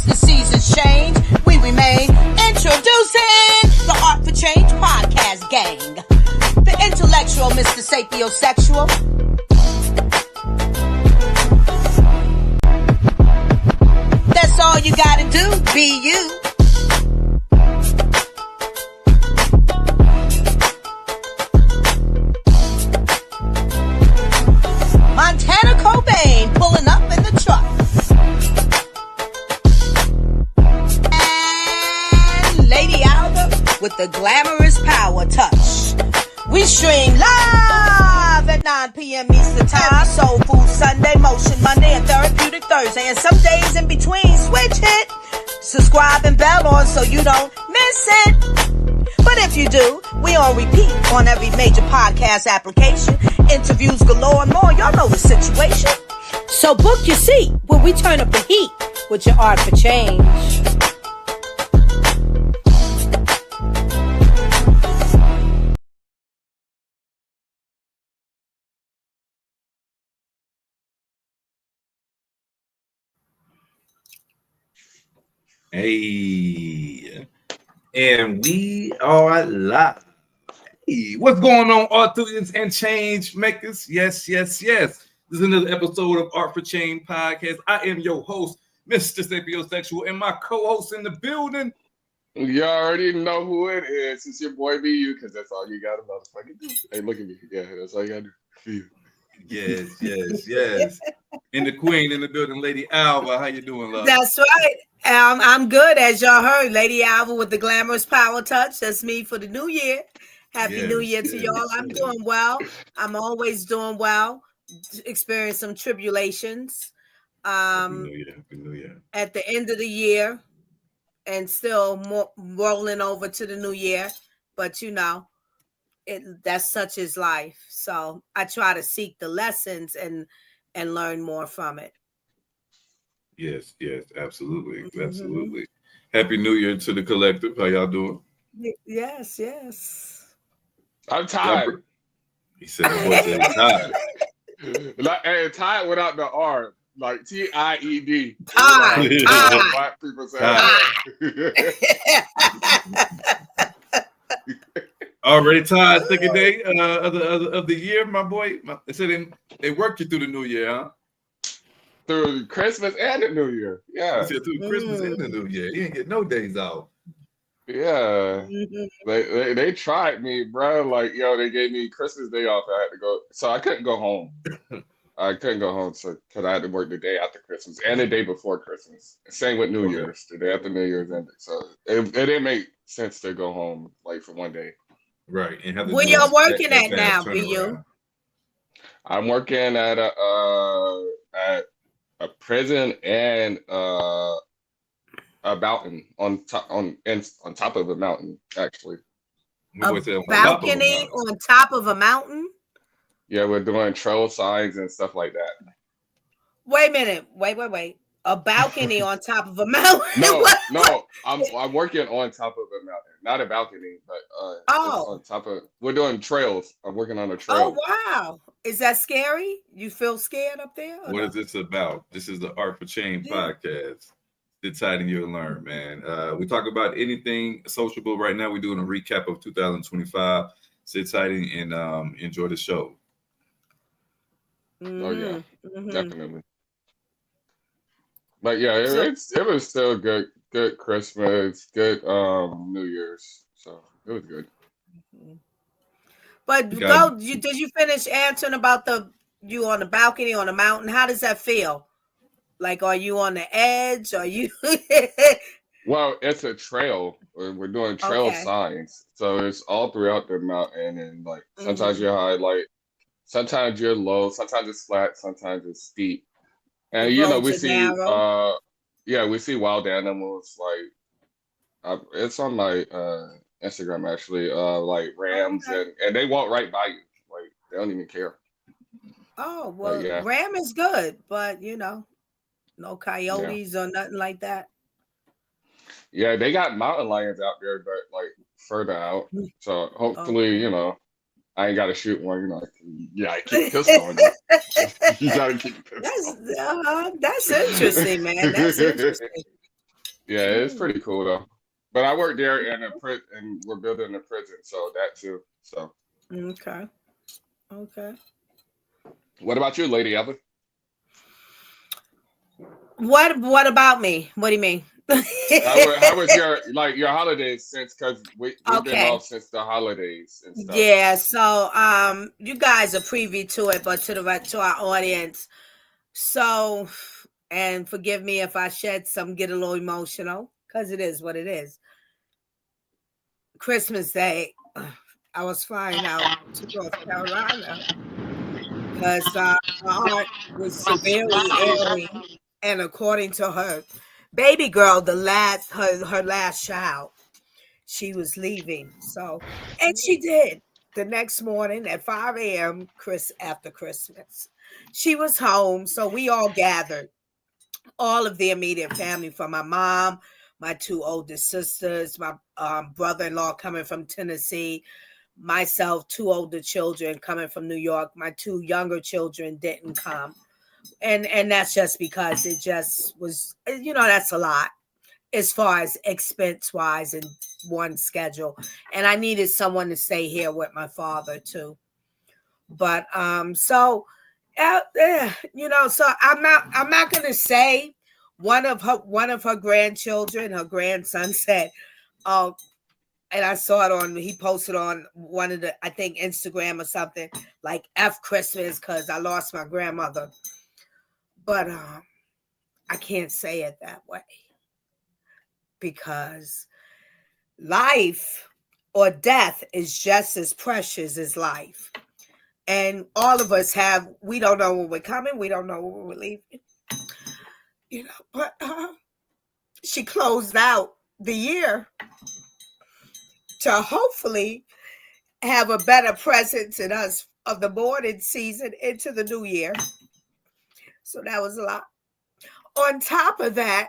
the seasons change, we remain. Introducing the Art for Change podcast gang. The intellectual Mr. Sapiosexual. That's all you gotta do, be you. Montana Cobain pulling up in the truck. And Lady Alba with the glamorous power touch. We stream live at 9 p.m. Eastern Time. Soul Food Sunday, Motion Monday, and Therapeutic Thursday. And some days in between, switch it. Subscribe and bell on so you don't miss it. But if you do, we on repeat on every major podcast application. Interviews galore and more. Y'all know the situation. So book your seat when we turn up the heat with your Art for Change. Hey, and we are live. Hey, what's going on, authors and change makers? Yes. This is another episode of Art for Change podcast. I am your host, Mr. Sapiosexual, and my co-host in the building. You already know who it is. It's your boy BU, because that's all you gotta motherfucking do. Hey, look at me. Yeah, that's all you gotta do for you. Yes. And the queen in the building, Lady Alba. How you doing, love? That's right. I'm good, as y'all heard. Lady Alba with the glamorous power touch. That's me for the new year. Happy New Year to y'all. I'm doing well. I'm always doing well. Experience some tribulations. Happy New Year. At the end of the year, and still rolling over to the new year. But you know, that's such is life. So I try to seek the lessons and learn more from it. Yes, absolutely. Happy New Year to the collective. How y'all doing? Yes. I'm tired. He said the voice is tired. Like, tired without the R. Like Tied. Tired. Black people say Already tired, second day of the year, my boy. They said they worked you through the new year, huh? Through Christmas and the New Year. Yeah. Through Christmas and the New Year. You didn't get no days off. Yeah. They tried me, bro. Like, they gave me Christmas day off. I had to go. So I couldn't go home. Because I had to work the day after Christmas and the day before Christmas. Same with New Year's. The day after New Year's ended. So it didn't make sense to go home like for one day. Right. And where y'all working at now, BU? I'm working at a prison and a mountain on top of a mountain, actually. A balcony on top of a mountain? Yeah, we're doing trail signs and stuff like that. Wait a minute. Wait. A balcony on top of a mountain? No. I'm working on top of a mountain. Not a balcony, but on top of. We're doing trails. I'm working on a trail. Oh, wow. Is that scary? You feel scared up there? What is this about? This is the Art for Change podcast. Sit tight and you'll learn, man. We talk about anything sociable right now. We're doing a recap of 2025. Sit tight and enjoy the show. Oh yeah, definitely. But yeah, it was still good Christmas, good New Year's, so it was good. But did you finish answering about you on the balcony on the mountain? How does that feel? Like, are you on the edge? Are you? Well, it's a trail. We're doing trail signs, so it's all throughout the mountain, and like sometimes you're high, like sometimes you're low, sometimes it's flat, sometimes it's steep. And we see we see wild animals, like it's on my Instagram actually, like rams, and they walk right by you, like they don't even care. Oh well, ram is good, but no coyotes or nothing like that. Yeah, they got mountain lions out there, but like further out. So hopefully, I ain't got to shoot one. I keep pistol on you. You gotta keep pistol. That's interesting, man. That's interesting. Yeah, it's pretty cool though. But I work there in a prison, and we're building a prison, so that too. So Okay. what about you, Lady Ellen? What about me? What do you mean? How was your holidays since? Because we've been Okay. off since the holidays and stuff. Yeah, so you guys are privy to it, but to our audience. So, and forgive me if I get a little emotional, because it is what it is. Christmas Day, I was flying out to North Carolina because my aunt was severely ill, and according to her baby girl, her last child, she was leaving. So, and she did. The next morning at 5 a.m., after Christmas, she was home. So we all gathered, all of the immediate family, from my mom, my two oldest sisters, my brother-in-law coming from Tennessee, myself, two older children coming from New York. My two younger children didn't come. And that's just because it just was, that's a lot as far as expense wise and one schedule. And I needed someone to stay here with my father too. But so I'm not gonna say one of her grandchildren, her grandson said, oh, and I saw it he posted on one of the, I think, Instagram or something, like F Christmas because I lost my grandmother. But I can't say it that way, because life or death is just as precious as life. And all of us we don't know when we're coming. We don't know when we're leaving. But she closed out the year to hopefully have a better presence in us of the morning season into the new year. So that was a lot. On top of that,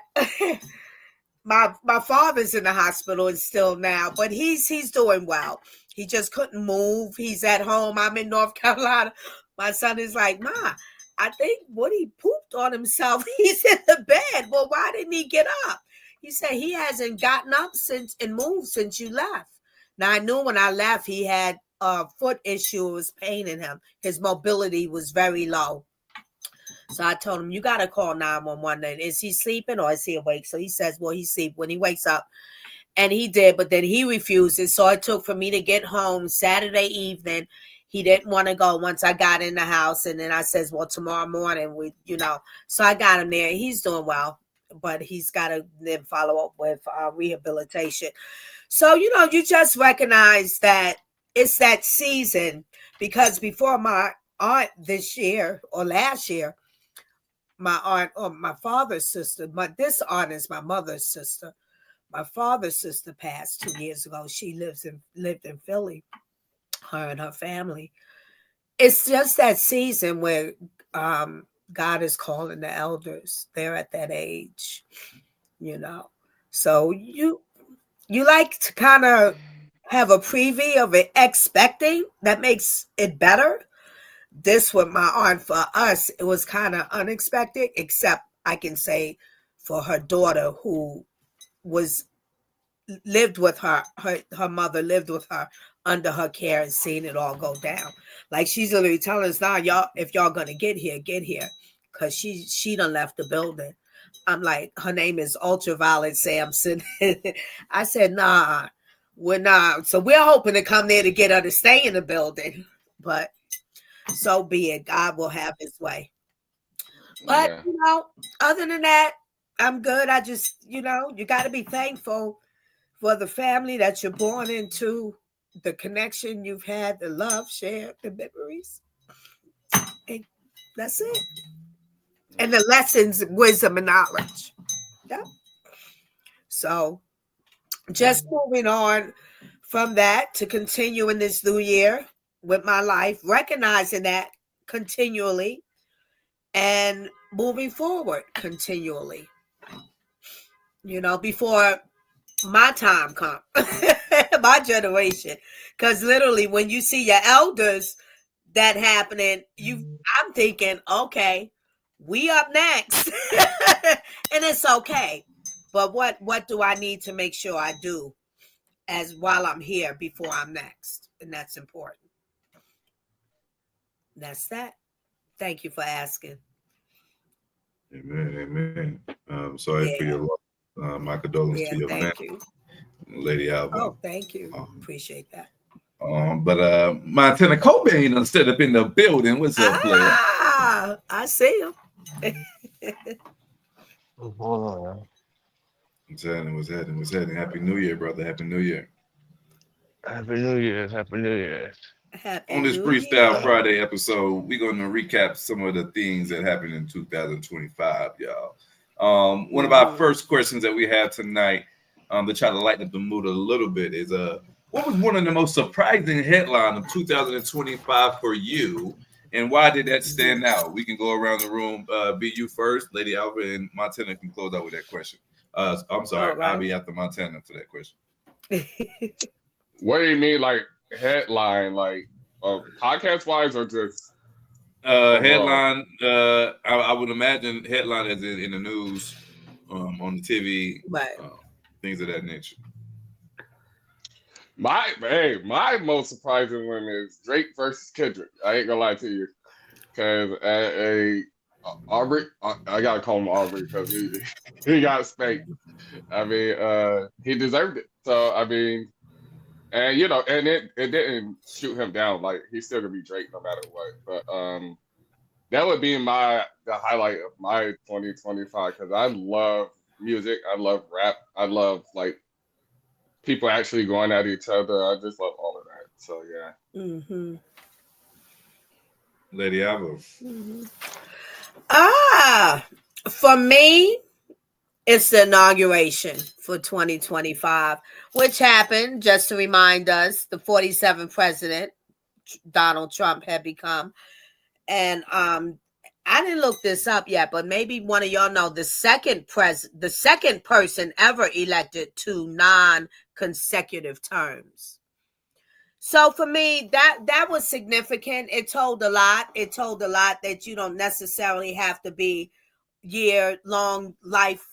my father's in the hospital and still now, but he's doing well. He just couldn't move. He's at home. I'm in North Carolina. My son is like, Ma, I think Woody pooped on himself. He's in the bed. Well, why didn't he get up? He said he hasn't gotten up and moved since you left. Now, I knew when I left, he had a foot issue. It was paining him. His mobility was very low. So I told him, you got to call 911. Is he sleeping or is he awake? So he says, well, he's asleep when he wakes up. And he did, but then he refuses. So it took for me to get home Saturday evening. He didn't want to go once I got in the house. And then I says, well, tomorrow morning, So I got him there. He's doing well, but he's got to then follow up with rehabilitation. So, you just recognize that it's that season, because before my aunt this year or last year, my aunt or my father's sister, this aunt is my mother's sister. My father's sister passed 2 years ago. She lived in Philly, her and her family. It's just that season where God is calling the elders. They're at that age, So you like to kind of have a preview of it, expecting that makes it better. This with my aunt, for us, it was kind of unexpected, except I can say for her daughter, who lived with her mother lived with her under her care and seen it all go down. Like, she's literally telling us now, y'all, if y'all gonna get here, because she done left the building. I'm like, her name is Ultraviolet Sampson. I said, nah, we're not. So we're hoping to come there to get her to stay in the building, but so be it. God will have his way. But, other than that, I'm good. I just, you got to be thankful for the family that you're born into, the connection you've had, the love shared, the memories. And that's it. And the lessons, wisdom, and knowledge. Yeah. So just moving on from that to continue in this new year with my life, recognizing that continually and moving forward continually, before my time comes, my generation. Because literally when you see your elders that happening, I'm thinking, okay, we up next. And it's okay. But what do I need to make sure I do as while I'm here before I'm next? And that's important. That's that. Thank you for asking. Amen, amen. Sorry for Yeah, your loss. My condolences yeah, to your family, thank you. Lady Alba. Oh, thank you. Um, Appreciate that. but Montana Cobain done set up in the building. What's up, player? I see him. What's going on, y'all? What's happening? What's happening? What's happening? Happy New Year, brother. Happy New Year. Happy New Year's. Happy New Year's. Happy On this New Freestyle Year. Friday episode, we're going to recap some of the things that happened in 2025, y'all. One of our first questions that we have tonight, to try to lighten up the mood a little bit, is what was one of the most surprising headlines of 2025 for you, and why did that stand out? We can go around the room. Be you first, Lady Alva, and Montana can close out with that question. I'm sorry, All right. I'll be after Montana for that question. What do you mean, like headline, like podcast wise, or just headline? I would imagine headline as in the news, on the TV, Right. things of that nature. My most surprising one is Drake versus Kendrick. I ain't gonna lie to you, because Aubrey, I gotta call him Aubrey because he got spanked. I mean, he deserved it. So I mean, and and it didn't shoot him down. Like he's still gonna be Drake no matter what. But that would be the highlight of my 2025 because I love music. I love rap. I love like people actually going at each other. I just love all of that. So yeah. Mm-hmm. Lady Alva. Mm-hmm. For me, it's the inauguration for 2025, which happened, just to remind us, the 47th president, Donald Trump, had become. And I didn't look this up yet, but maybe one of y'all know the second person ever elected to non-consecutive terms. So for me, that was significant. It told a lot. It told a lot that you don't necessarily have to be year-long life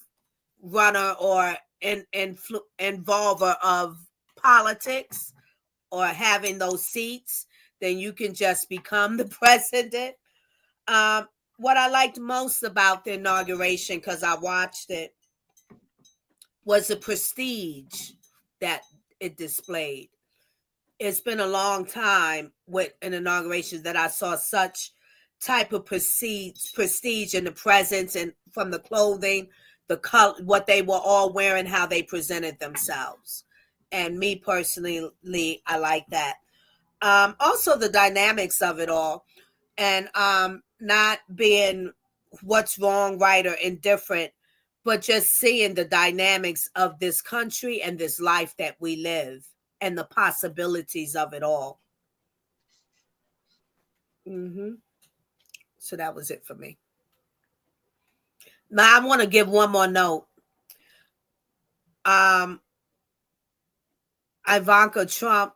runner or involver of politics or having those seats. Then you can just become the president. What I liked most about the inauguration, because I watched it, was the prestige that it displayed. It's been a long time with an inauguration that I saw such type of prestige in the presence and from the clothing, the color, what they were all wearing, how they presented themselves. And me personally, I like that. Also the dynamics of it all, and not being what's wrong, right, or indifferent, but just seeing the dynamics of this country and this life that we live and the possibilities of it all. So that was it for me. Now I want to give one more note. Ivanka Trump,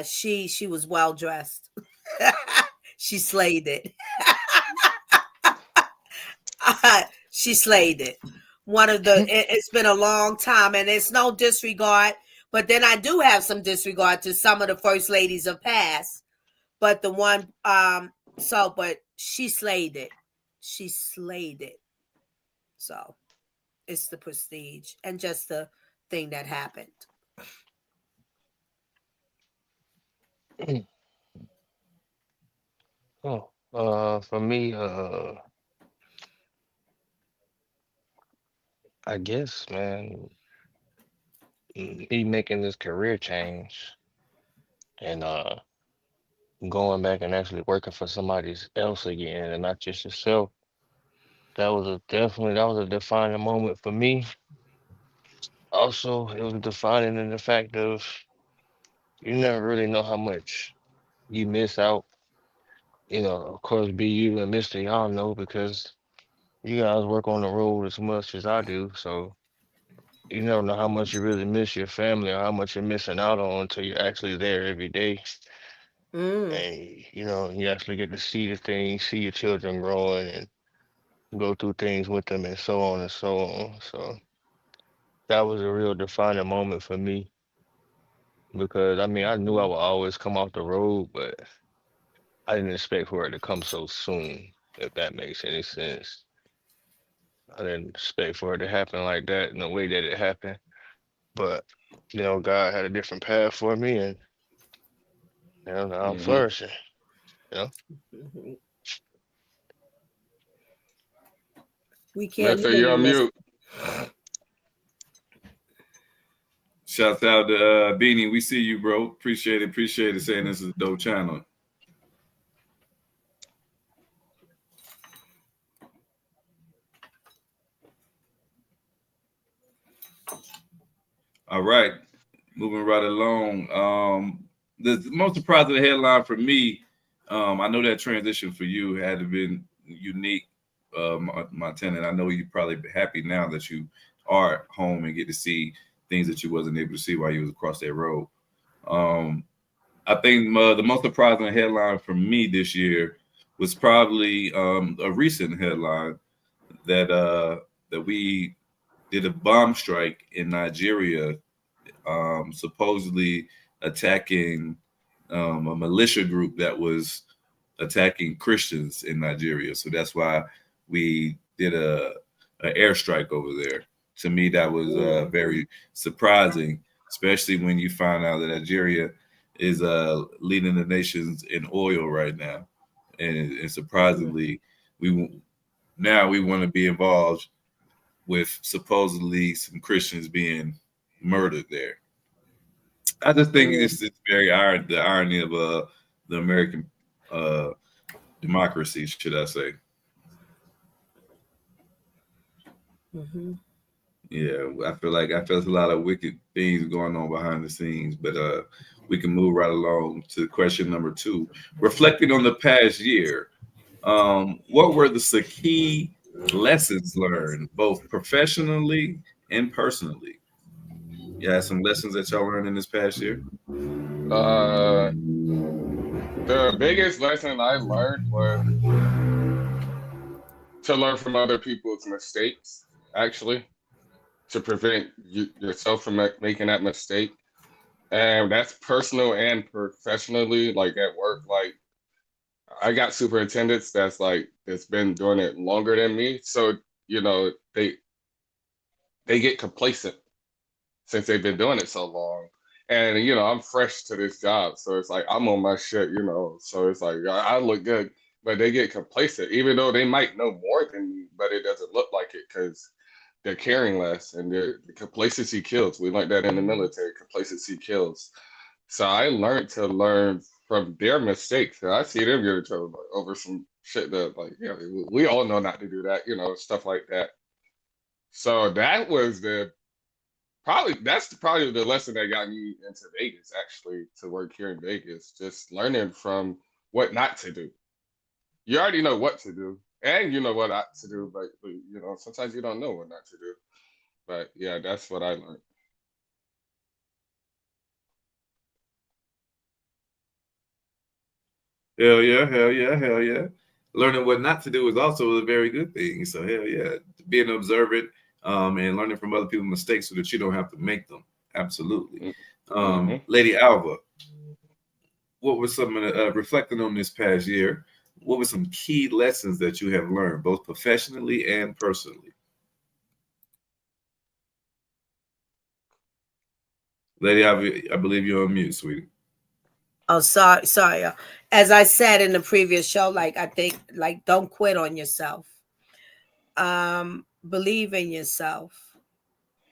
she was well dressed. She slayed it. She slayed it. It's been a long time, and it's no disregard, but then I do have some disregard to some of the first ladies of past. But but she slayed it. She slayed it. So it's the prestige and just the thing that happened. For me, I guess, man, he making this career change and going back and actually working for somebody else again and not just yourself. That was a defining moment for me. Also, it was defining in the fact of you never really know how much you miss out. Of course, BU and Mister, y'all know because you guys work on the road as much as I do, so you never know how much you really miss your family or how much you're missing out on until you're actually there every day. And you actually get to see the things, see your children growing, and go through things with them, and so on and so on. So that was a real defining moment for me because I mean I knew I would always come off the road, but I didn't expect for it to come so soon, if that makes any sense. I didn't expect for it to happen like that in the way that it happened. But God had a different path for me, and now I'm Mm-hmm. flourishing. Mhm. We can't Mister, hear you're you, on Mister. mute. Shouts out to Beanie. We see you, bro. Appreciate it. Saying this is a dope channel. All right, moving right along. The most surprising headline for me, I know that transition for you had to been unique. My tenant, I know you're probably happy now that you are home and get to see things that you wasn't able to see while you was across that road. I think the most surprising headline for me this year was probably a recent headline that we did a bomb strike in Nigeria, supposedly attacking a militia group that was attacking Christians in Nigeria. So that's why we did an airstrike over there. To me, that was very surprising, especially when you find out that Nigeria is leading the nations in oil right now, and surprisingly, we want to be involved with supposedly some Christians being murdered there. I just think it's very the irony of the American democracy, should I say? Mm-hmm. Yeah, I feel a lot of wicked things going on behind the scenes, but we can move right along to question number 2. Reflecting on the past year, what were the key lessons learned, both professionally and personally? Yeah, some lessons that y'all learned in this past year. The biggest lesson I learned was to learn from other people's mistakes, actually, to prevent yourself from making that mistake. And that's personal and professionally, like at work. Like I got superintendents that's been doing it longer than me. So, they get complacent since they've been doing it so long. And I'm fresh to this job, so it's like I'm on my shit, So it's like I look good, but they get complacent, even though they might know more than me, but it doesn't look like it because they're caring less, and the complacency kills. We learned that in the military. Complacency kills. So I learned to learn from their mistakes. And I see them get in trouble over some shit that, we all know not to do that, stuff like that. So that was that's probably the lesson that got me into Vegas, actually, to work here in Vegas. Just learning from what not to do. You already know what to do, and you know what not to do, but sometimes you don't know what not to do. But yeah, that's what I learned. Hell yeah. Learning what not to do is also a very good thing. So hell yeah, being observant and learning from other people's mistakes so that you don't have to make them. Absolutely. Lady Alva, what was some reflecting on this past year? What were some key lessons that you have learned, both professionally and personally? Lady Alva, I believe you're on mute, sweetie. Oh, sorry. As I said in the previous show, I think, don't quit on yourself. Believe in yourself.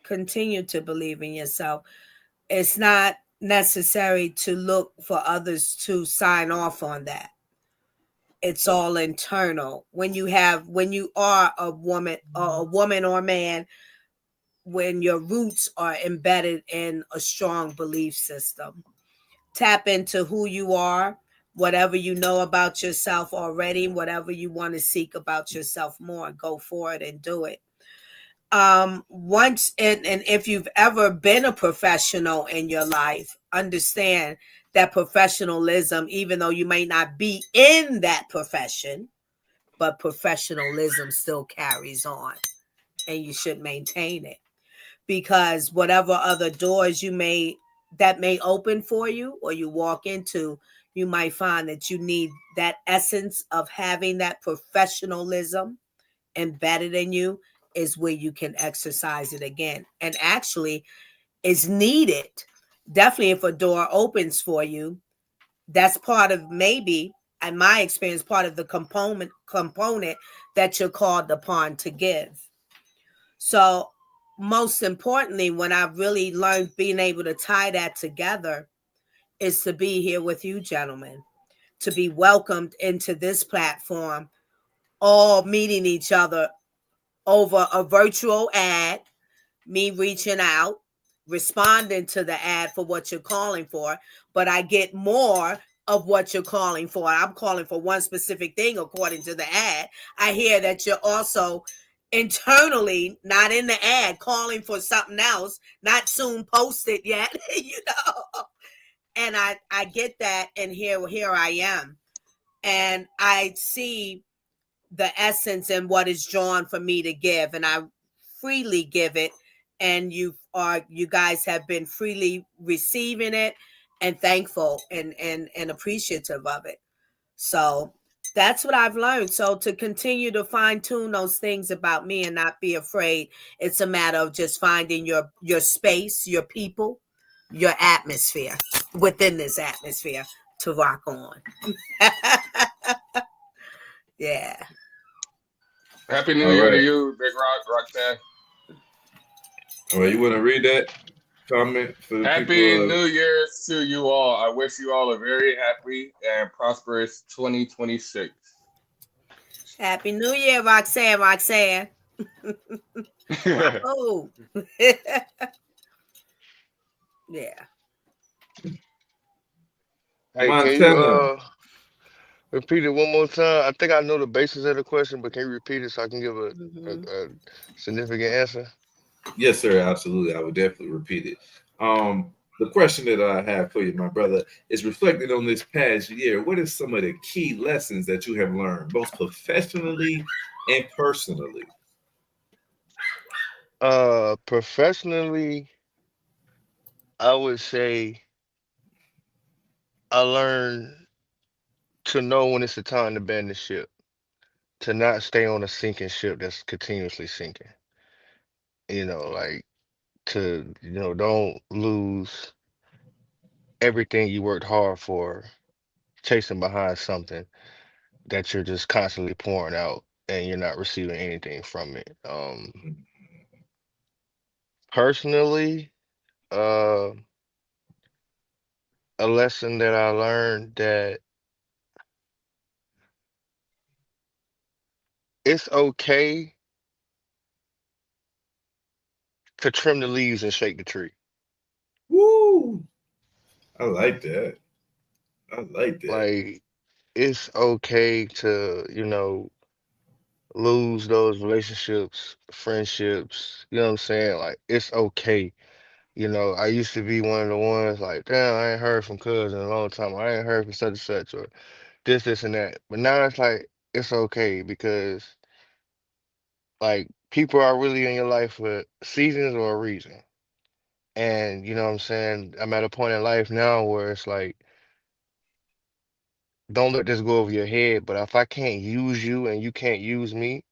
Continue to believe in yourself. It's not necessary to look for others to sign off on that. It's all internal. When you are a woman or man, when your roots are embedded in a strong belief system, tap into who you are, whatever you know about yourself already, whatever you want to seek about yourself more, go for it and do it. And if you've ever been a professional in your life, understand that professionalism, even though you may not be in that profession, but professionalism still carries on, and you should maintain it, because whatever other doors that may open for you or you walk into, you might find that you need that essence of having that professionalism embedded in you is where you can exercise it again. And actually is needed. Definitely if a door opens for you, that's part of, maybe in my experience, part of the component that you're called upon to give. So most importantly, when I really learned being able to tie that together, is to be here with you gentlemen, to be welcomed into this platform, all meeting each other over a virtual ad, me reaching out, responding to the ad for what you're calling for, but I get more of what you're calling for. I'm calling for one specific thing according to the ad. I hear that you're also internally, not in the ad, calling for something else, not soon posted yet, And I get that, and here I am. And I see the essence and what is drawn for me to give, and I freely give it, and you guys have been freely receiving it and thankful and appreciative of it. So that's what I've learned. So to continue to fine-tune those things about me and not be afraid, it's a matter of just finding your space, your people, your atmosphere within this atmosphere to rock on. Yeah. Happy New Year to you, Big Roxanne. All right, you want to read that comment for the Happy people? New Year to you all. I wish you all a very happy and prosperous 2026. Happy New Year, Roxanne. Oh. Yeah. Hey, Montana. can you repeat it one more time? I think I know the basis of the question, but can you repeat it so I can give a significant answer? Yes, sir. Absolutely. I would definitely repeat it. The question that I have for you, my brother, is reflecting on this past year. What are some of the key lessons that you have learned, both professionally and personally? Professionally, I would say I learned to know when it's the time to bend the ship, to not stay on a sinking ship that's continuously sinking. Like to, don't lose everything you worked hard for, chasing behind something that you're just constantly pouring out and you're not receiving anything from it. Personally, uh, a lesson that I learned that it's okay to trim the leaves and shake the tree. Woo! I like that. Like it's okay to, lose those relationships, friendships, you know what I'm saying? Like it's okay. I used to be one of the ones like, damn, I ain't heard from cousin in a long time. I ain't heard from such and such or this and that. But now it's like it's okay because like people are really in your life for seasons or a reason. And you know what I'm saying? I'm at a point in life now where it's like, don't let this go over your head. But if I can't use you and you can't use me,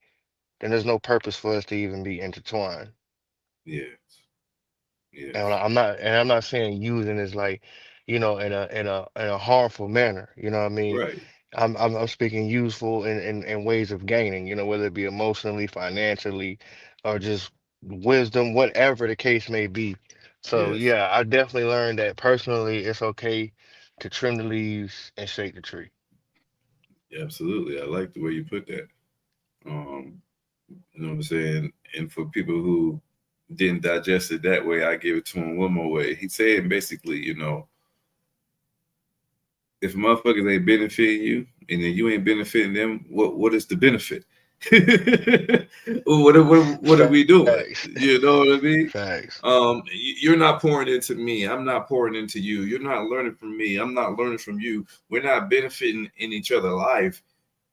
then there's no purpose for us to even be intertwined. Yes. And I'm not saying using is like, in a harmful manner. You know what I mean? Right. I'm speaking useful in ways of gaining, whether it be emotionally, financially, or just wisdom, whatever the case may be. So Yes. yeah, I definitely learned that personally it's okay to trim the leaves and shake the tree. Absolutely. I like the way you put that. You know what I'm saying? And for people who didn't digest it that way, I give it to him one more way. He's saying basically, if motherfuckers ain't benefiting you and then you ain't benefiting them, what is the benefit? what are we doing? Facts. You know what I mean? Facts. You're not pouring into me. I'm not pouring into you. You're not learning from me. I'm not learning from you. We're not benefiting in each other's life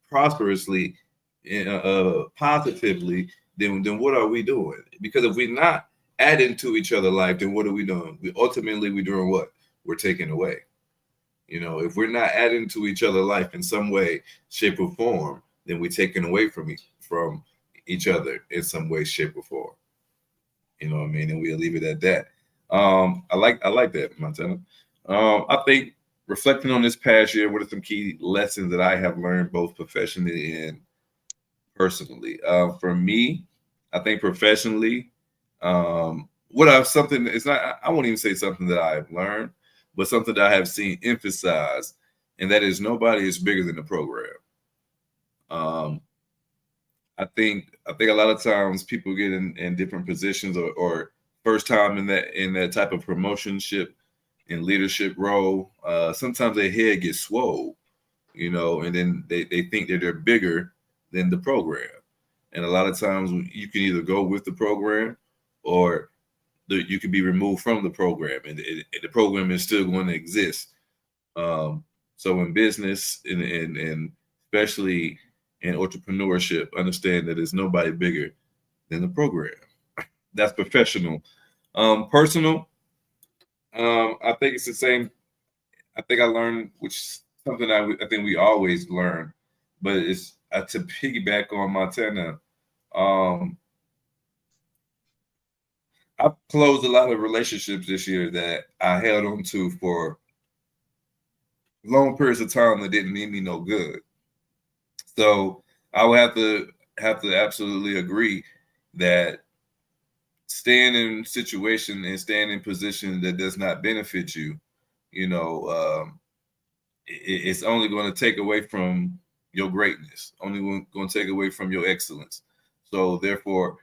prosperously. positively, then what are we doing? Because if we're not adding to each other's life, then what are we doing? We're doing what? We're taking away. If we're not adding to each other's life in some way, shape, or form, then we're taking away from each other in some way, shape, or form. You know what I mean? And we'll leave it at that. I like that, Montana. I think reflecting on this past year, what are some key lessons that I have learned both professionally and personally? For me, I think professionally, it's not, I won't even say something that I've learned, but something that I have seen emphasized, and that is nobody is bigger than the program. I think a lot of times people get in different positions or first time in that type of promotionship and leadership role. Sometimes their head gets swole, and then they think that they're bigger than the program. And a lot of times you can either go with the program or you can be removed from the program, and the program is still going to exist. So in business and especially in entrepreneurship, understand that there's nobody bigger than the program. That's professional. Personal, I think it's the same. I think I learned, which is something I think we always learn, but it's to piggyback on Montana. I've closed a lot of relationships this year that I held on to for long periods of time that didn't mean me no good. So I would have to absolutely agree that staying in situation and staying in position that does not benefit you, it's only going to take away from your greatness, only going to take away from your excellence. So therefore,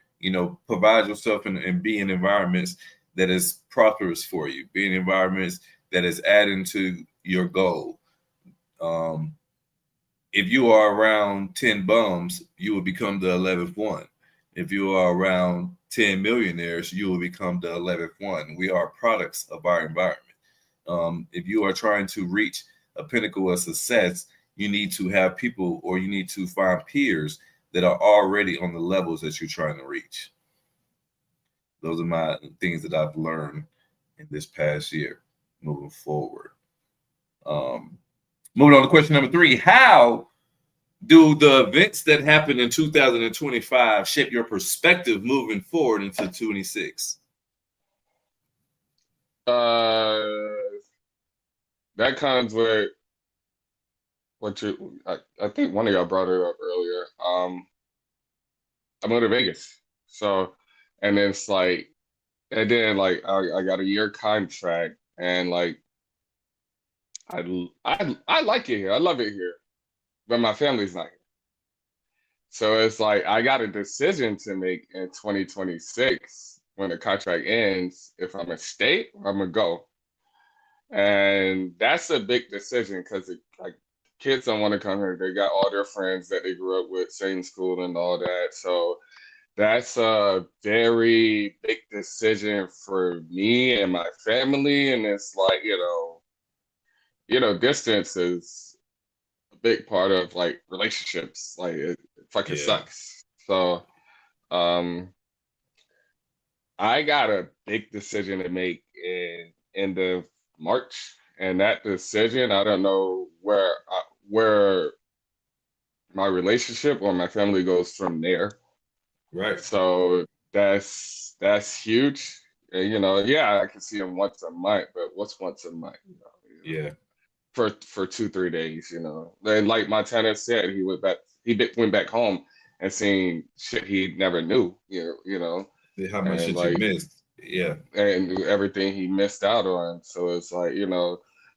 provide yourself and be in environments that is prosperous for you, be in environments that is adding to your goal. If you are around 10 bums, you will become the 11th one. If you are around 10 millionaires, you will become the 11th one. We are products of our environment. If you are trying to reach a pinnacle of success, you need to have people, or you need to find peers that are already on the levels that you're trying to reach. Those are my things that I've learned in this past year moving forward. Moving on to question number 3. How do the events that happened in 2025 shape your perspective moving forward into 26? That comes with I think one of y'all brought it up earlier. I moved to Vegas. So, and it's like, and then like I got a year contract, and like I like it here. I love it here, but my family's not here. So it's like I got a decision to make in 2026 when the contract ends, if I'm gonna stay or I'm gonna go. And that's a big decision because like kids don't want to come here. They got all their friends that they grew up with, same school and all that. So that's a very big decision for me and my family. And it's like, distance is a big part of like relationships. Like it fucking sucks. So I got a big decision to make in end of March, and that decision, I don't know where my relationship or my family goes from there. Right. So that's huge. And, I can see him once a month, but what's once a month? Yeah. For 2-3 days, And like Montana said, he went back home and seen shit he never knew. How much shit you missed. Yeah. And everything he missed out on. So it's like,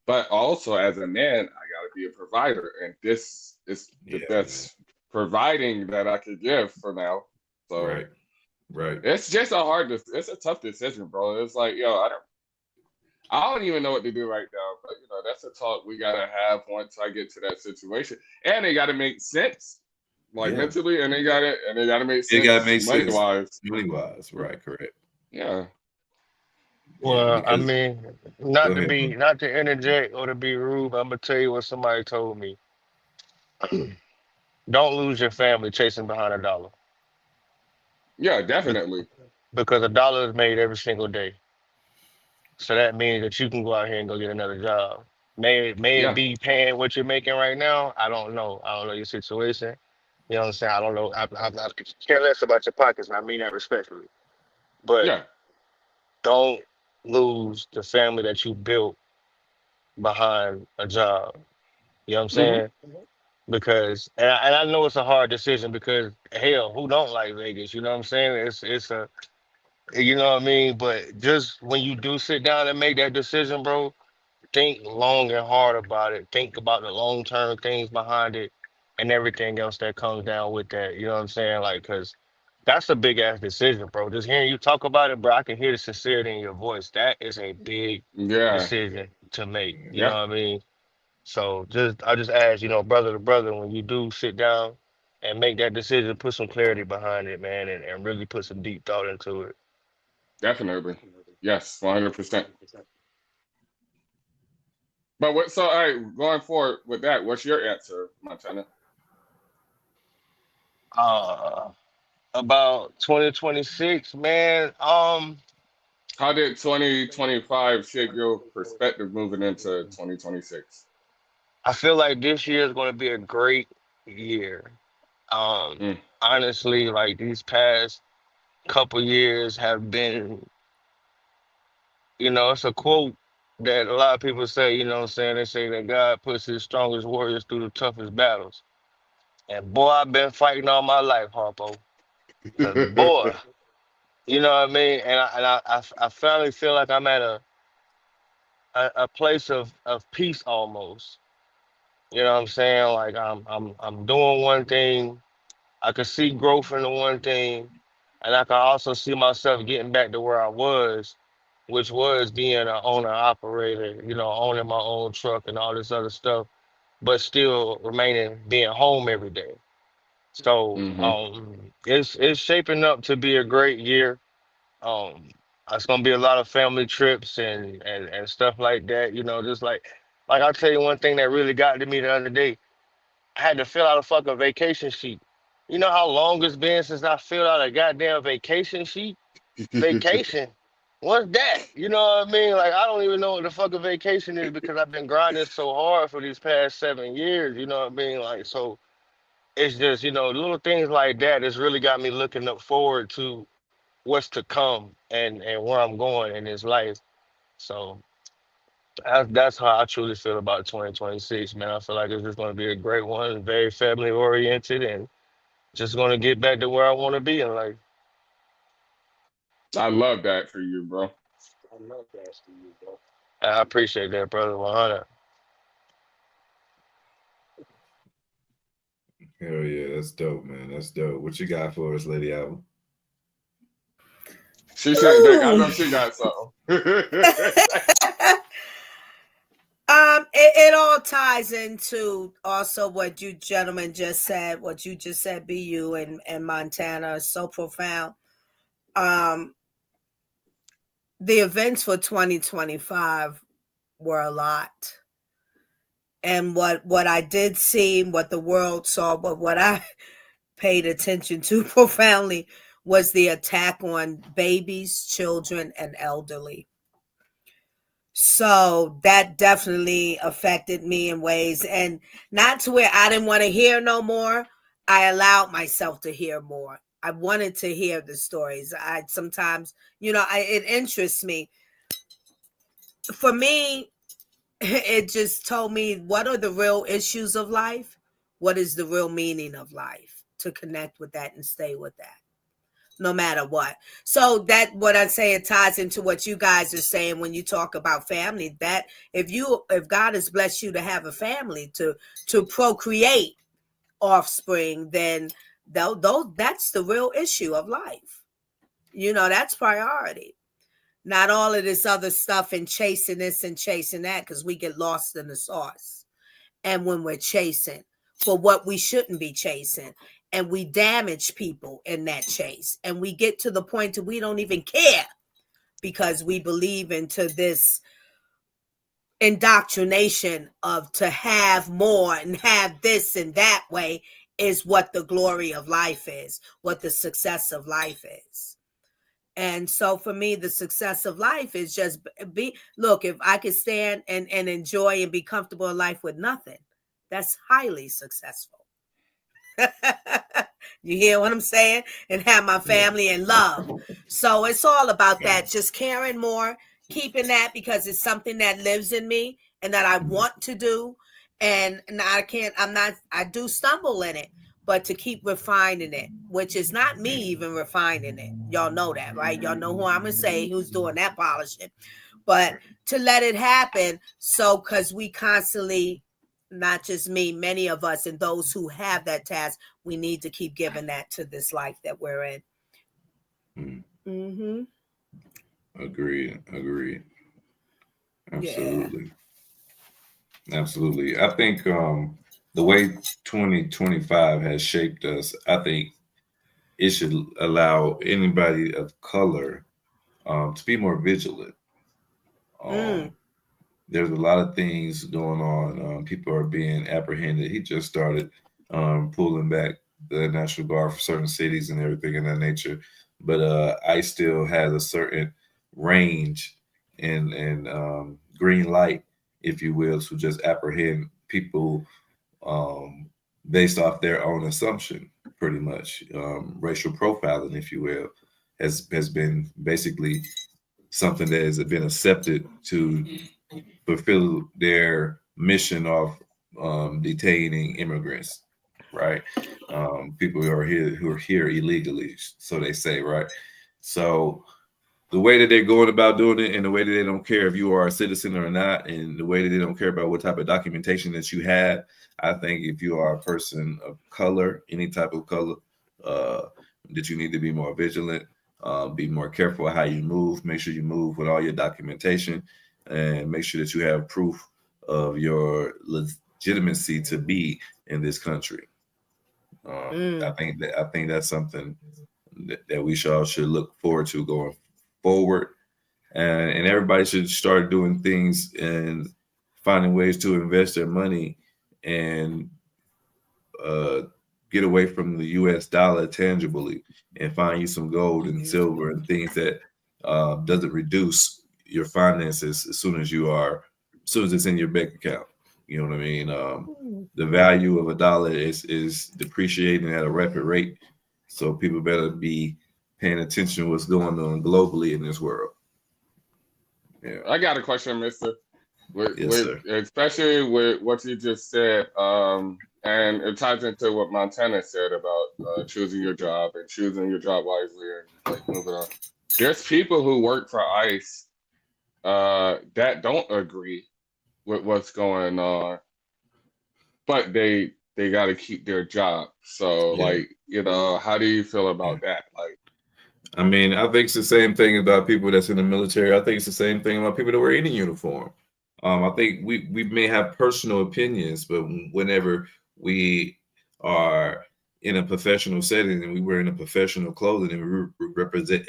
but also as a man, I gotta be a provider. And this is the best providing that I could give for now. So right. It's just it's a tough decision, bro. It's like, I don't even know what to do right now, but that's a talk we gotta have once I get to that situation. And it gotta make sense. Mentally, and they gotta make sense. It gotta make sense money wise, right? Correct. Yeah. Well, I mean, not to interject or to be rude, but I'm gonna tell you what somebody told me. don't lose your family chasing behind a dollar Yeah, definitely. because a dollar is made every single day. So that means that you can go out here and go get another job. May it Yeah, be paying what you're making right now? I don't know. I don't know your situation. You know what I'm saying? I don't know. I care less about your pockets, and I mean that respectfully. But yeah. don't lose the family that you built behind a job. You know what I'm Hmm. saying? Because and I know it's a hard decision because hell, who don't like Vegas? You know what I'm saying? It's a you know what I mean? But just when you do sit down and make that decision, bro, think long and hard about it. Think about the long term things behind it and everything else that comes down with that. You know what I'm saying? Like, cause that's a big ass decision, bro. Just hearing you talk about it, bro, I can hear the sincerity in your voice. That is a big Yeah, decision to make. You know yeah. what I mean? So I just ask, brother to brother, when you do sit down and make that decision, put some clarity behind it, man, and really put some deep thought into it. Definitely. Yes, 100%. But what? So, all right, going forward with that, what's your answer, Montana? Uh about 2026, man. How did 2025 shape your perspective moving into 2026? I feel like this year is going to be a great year. Um, Mm, Honestly, like these past couple years have been, it's a quote that a lot of people say, you know what I'm saying? They say that God puts his strongest warriors through the toughest battles. And boy, I've been fighting all my life, Harpo. Cause boy, you know what I mean? And I finally feel like I'm at a place of peace almost. You know what I'm saying? Like I'm doing one thing. I could see growth in the one thing, and I can also see myself getting back to where I was, which was being an owner operator, owning my own truck and all this other stuff, but still remaining being home every day. So hmm it's shaping up to be a great year. Um, it's gonna be a lot of family trips and stuff like that. Just like I'll tell you one thing that really got to me the other day. I had to fill out a fucking vacation sheet. You know how long it's been since I filled out a goddamn vacation sheet? Vacation. What's that? You know what I mean? Like I don't even know what the fucking vacation is because I've been grinding so hard for these past 7 years. You know what I mean? Like so, it's just little things like that. It's really got me looking up forward to what's to come and where I'm going in this life. So that's how I truly feel about 2026, man. I feel like it's just going to be a great one, very family oriented, and just going to get back to where I want to be in life. I love that for you, bro. I appreciate that, brother. 100. Hell yeah, that's dope, man. That's dope. What you got for us, Lady Alba? She sitting back. I know she got something. It all ties into also what you gentlemen just said, BU and Montana is so profound. The events for 2025 were a lot. And what I did see, what the world saw, but what I paid attention to profoundly was the attack on babies, children, and elderly. So that definitely affected me in ways, and not to where I didn't want to hear no more. I allowed myself to hear more. I wanted to hear the stories. I sometimes, it interests me. For me, it just told me what are the real issues of life? What is the real meaning of life? To connect with that and stay with that, no matter what. So that what I say, it ties into what you guys are saying when you talk about family, that if God has blessed you to have a family to procreate offspring, then that's the real issue of life. That's priority. Not all of this other stuff and chasing this and chasing that, because we get lost in the sauce. And when we're chasing for what we shouldn't be chasing, and we damage people in that chase, and we get to the point that we don't even care because we believe into this indoctrination of to have more and have this and that way, is what the glory of life is, what the success of life is. And so for me, the success of life is just look, if I could stand and enjoy and be comfortable in life with nothing, that's highly successful. You hear what I'm saying? And have my family and love. So it's all about that, just caring more, keeping that, because it's something that lives in me and that I want to do. And I do stumble in it, but to keep refining it, which is not me even refining it. Y'all know that, right? Y'all know who I'm going to say, who's doing that polishing. But to let it happen, so because we constantly, not just me, many of us and those who have that task, we need to keep giving that to this life that we're in. Mm-hmm. Agreed. Absolutely. Yeah. Absolutely. I think the way 2025 has shaped us, I think it should allow anybody of color to be more vigilant. There's a lot of things going on. People are being apprehended. He just started pulling back the National Guard for certain cities and everything in that nature. But ICE still has a certain range and green light, if you will, to just apprehend people based off their own assumption, pretty much. Racial profiling, if you will, has been basically something that has been accepted to fulfill their mission of detaining immigrants, right? People who are here illegally, so they say, right? So the way that they're going about doing it, and the way that they don't care if you are a citizen or not, and the way that they don't care about what type of documentation that you have, I think if you are a person of color, any type of color, that you need to be more vigilant, be more careful how you move. Make sure you move with all your documentation, and make sure that you have proof of your legitimacy to be in this country. I think that's something that we should look forward to going forward, and everybody should start doing things and finding ways to invest their money and get away from the U.S. dollar tangibly and find you some gold and silver and things that doesn't reduce your finances as soon as it's in your bank account. You know what I mean? The value of a dollar is depreciating at a rapid rate, so people better be paying attention to what's going on globally in this world. Yeah. I got a question, mister. Sir. Especially with what you just said, and it ties into what Montana said about choosing your job and choosing your job wisely and like moving on. There's people who work for ICE that don't agree with what's going on, but they got to keep their job. So, like, how do you feel about that? Like, I mean, I think it's the same thing about people that's in the military. I think it's the same thing about people that wear any uniform. I think we may have personal opinions, but whenever we are in a professional setting and we wear in a professional clothing and we represent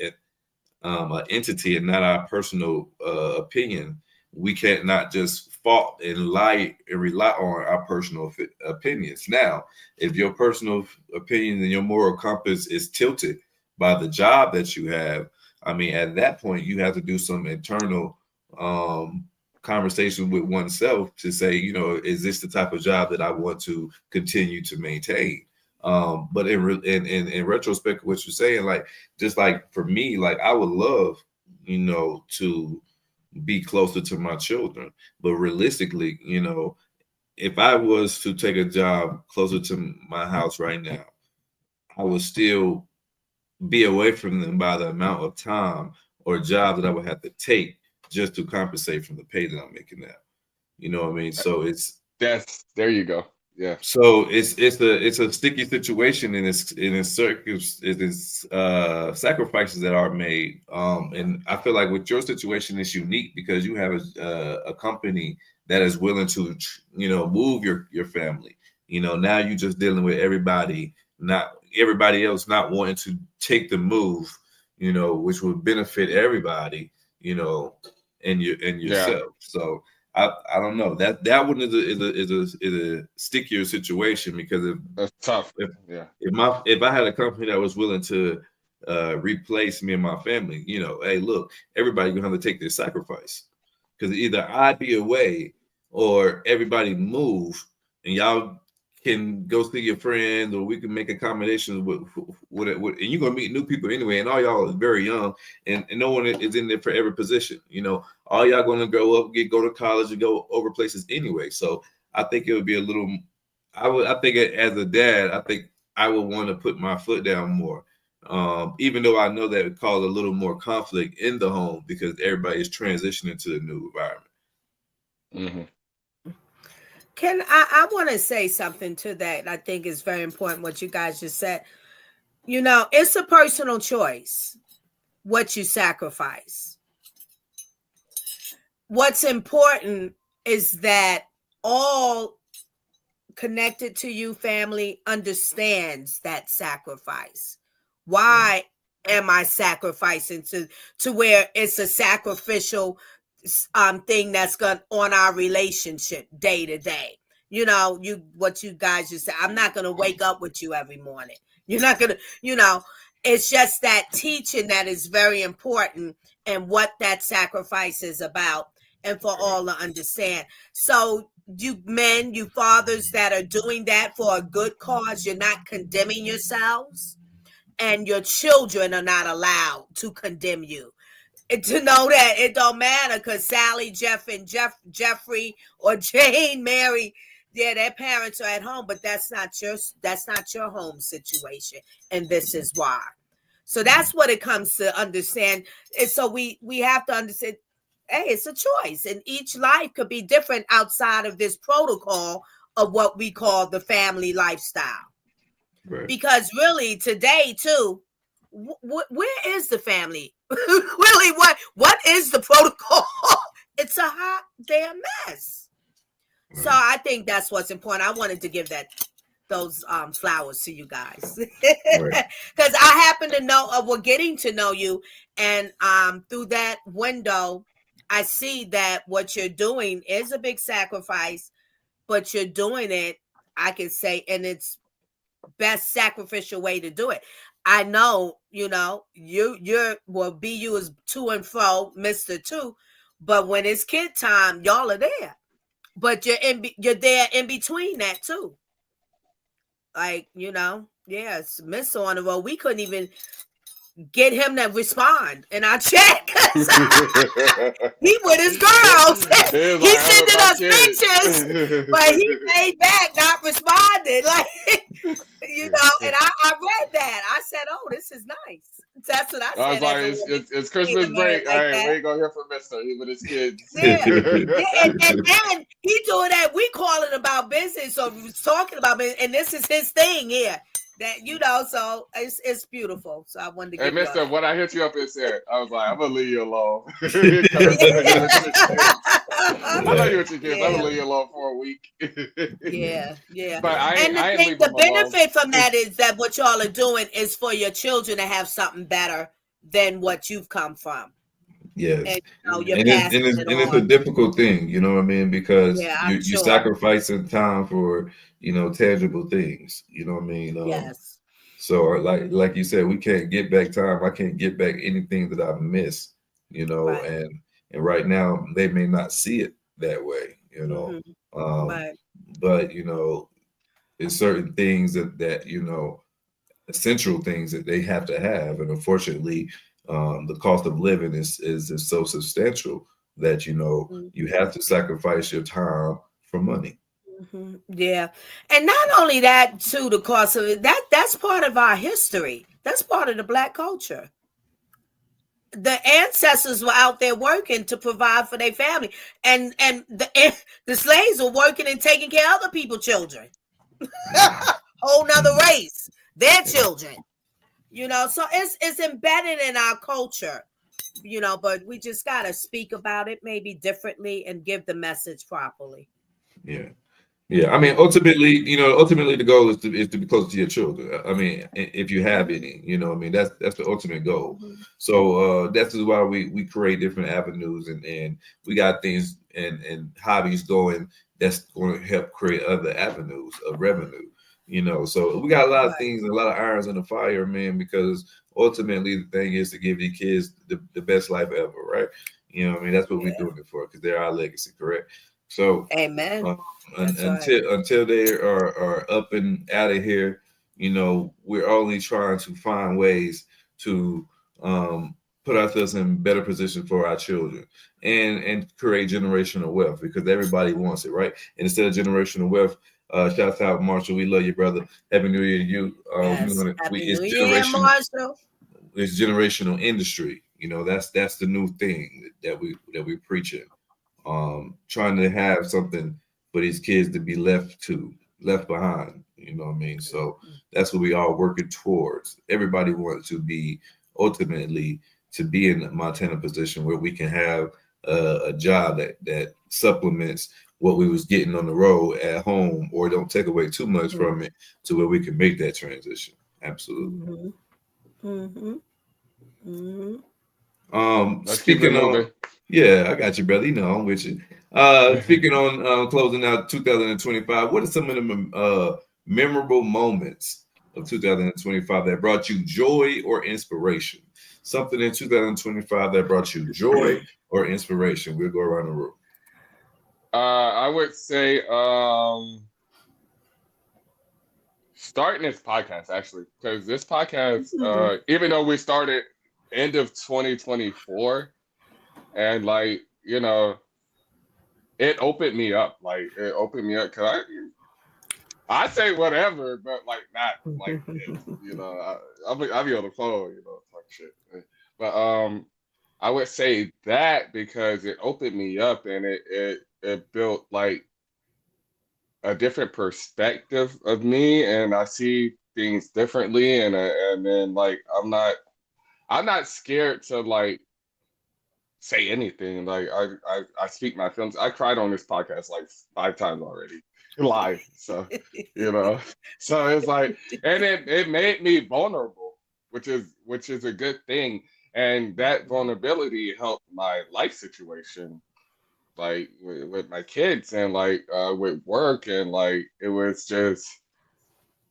an entity and not our personal opinion, we can't not just fault and lie and rely on our personal opinions. Now, if your personal opinion and your moral compass is tilted by the job that you have, I mean, at that point, you have to do some internal conversation with oneself to say, is this the type of job that I want to continue to maintain? But in retrospect, what you're saying, like, just like for me, like I would love, to be closer to my children, but realistically, if I was to take a job closer to my house right now, I would still be away from them by the amount of time or job that I would have to take just to compensate from the pay that I'm making now. You know what I mean? So there you go. Yeah. So it's a sticky situation, and it's sacrifices that are made. And I feel like with your situation, it's unique because you have a company that is willing to, move your family. Now you're just dealing with everybody else not wanting to take the move, which would benefit everybody, and yourself. So I don't know. That one is a stickier situation because That's tough. If I had a company that was willing to replace me and my family, you know, hey, look, everybody gonna have to take this sacrifice because either I'd be away or everybody move and y'all can go see your friends or we can make accommodations with it. And you're gonna meet new people anyway, and all y'all is very young and no one is in there for every position. You know, all y'all gonna grow up, go to college and go over places anyway. So I think it would be a little. I think as a dad, I think I would want to put my foot down more. Even though I know that it cause a little more conflict in the home because everybody is transitioning to the new environment. Mm-hmm. I want to say something to that. I think is very important what you guys just said. You know, it's a personal choice what you sacrifice. What's important is that all connected to you family understands that sacrifice. Why am I sacrificing to where it's a sacrificial thing that's going on our relationship day to day? You know, what you guys just said, I'm not going to wake up with you every morning. You're not going to, you know, it's just that teaching that is very important and what that sacrifice is about and for all to understand. So you men, you fathers that are doing that for a good cause, you're not condemning yourselves, and your children are not allowed to condemn you. And to know that it don't matter because Sally, Jeff, and Jeffrey or Jane, Mary, yeah, their parents are at home, but that's not your home situation, and this is why. So that's what it comes to understand. And so we have to understand. Hey, it's a choice, and each life could be different outside of this protocol of what we call the family lifestyle. Right. Because really today too, where is the family? Really, what is the protocol? It's a hot damn mess. Right. So I think that's what's important. I wanted to give those flowers to you guys because I happen to know we're getting to know you, and through that window I see that what you're doing is a big sacrifice, but you're doing it, I can say, in its best sacrificial way to do it. I know, you know, you're BU is to and fro, Mr. 2, but when it's kid time, y'all are there. But you're there in between that too. Like, you know, yes, Mr. on the road. We couldn't even get him to respond in our chat. He with his girls. He's sending us pictures, but he made back, not responded. Like, you know, and I read that. I said, "Oh, this is nice." That's what I said. I was like, it's Christmas break. Like, all right, we ain't gonna hear from Mister. He with his kids. Yeah. And he doing that. We calling about business, or talking about business, and this is his thing here. That, you know, so it's beautiful. So I wanted to give Mister, when I hit you up and said, I was like, I'm gonna leave you alone. I know you with your kids. I'm gonna leave you alone for a week. Yeah. But the benefit from that is that what y'all are doing is for your children to have something better than what you've come from. Yes, and it's a difficult thing, you know what I mean? Because you're sacrificing time for, you know, tangible things, you know what I mean? Yes. So like you said, we can't get back time. I can't get back anything that I missed, you know, and right now they may not see it that way, you know. But you know, it's certain things that you know, essential things that they have to have, and unfortunately, the cost of living is so substantial that, you know, you have to sacrifice your time for money. Mm-hmm. Yeah. And not only that, too, the cost of it, that's part of our history. That's part of the Black culture. The ancestors were out there working to provide for their family. And the slaves were working and taking care of other people's children. Whole nother race. Their children. You know, so it's embedded in our culture, you know, but we just got to speak about it maybe differently and give the message properly. Yeah. Yeah, I mean, ultimately, the goal is to be close to your children. I mean, if you have any, I mean, that's the ultimate goal. So that's why we create different avenues, and we got things and hobbies going that's going to help create other avenues of revenue. So we got a lot of things and a lot of irons in the fire, man, because ultimately the thing is to give your kids the best life ever, right? I mean, that's what we're doing it for, because they're our legacy, correct? So, amen. Until they are up and out of here, we're only trying to find ways to put ourselves in better position for our children and create generational wealth, because everybody wants it, right? And instead of generational wealth, shouts out Marshall, we love you, brother. Happy New Year to you. Happy New Year, Marshall. It's generational industry. That's the new thing that we preaching. Trying to have something for these kids to be left behind. You know what I mean? So that's what we all working towards. Everybody wants to be ultimately to be in a Montana position where we can have a job that supplements what we was getting on the road at home, or don't take away too much from it, to where we can make that transition. Absolutely. Speaking on, yeah, I got you, brother. I'm with you. Speaking on closing out 2025, what are some of the memorable moments of 2025 that brought you joy or inspiration? Something in 2025 that brought you joy or inspiration. We'll go around the room. I would say starting this podcast, actually, because this podcast, even though we started end of 2024, and it opened me up. It opened me up, because I say whatever, but not like this, I'll be on the phone, talk shit. But I would say that because it opened me up, and it built a different perspective of me, and I see things differently, and then I'm not scared to say anything. I speak my feelings. I cried on this podcast 5 times already live. So so it's and it made me vulnerable, which is a good thing. And that vulnerability helped my life situation, with my kids, and with work, and it was just,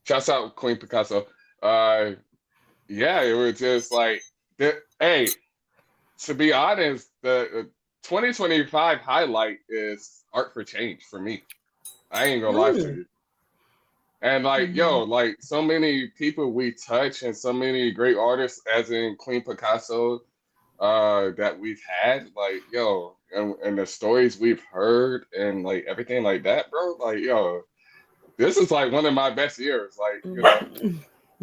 shouts out Queen Picasso. Yeah, it was just hey, to be honest, the 2025 highlight is Art for Change for me. I ain't gonna lie to you. And so many people we touch, and so many great artists, as in Queen Picasso, that we've had, and the stories we've heard, and everything like that, bro. This is one of my best years.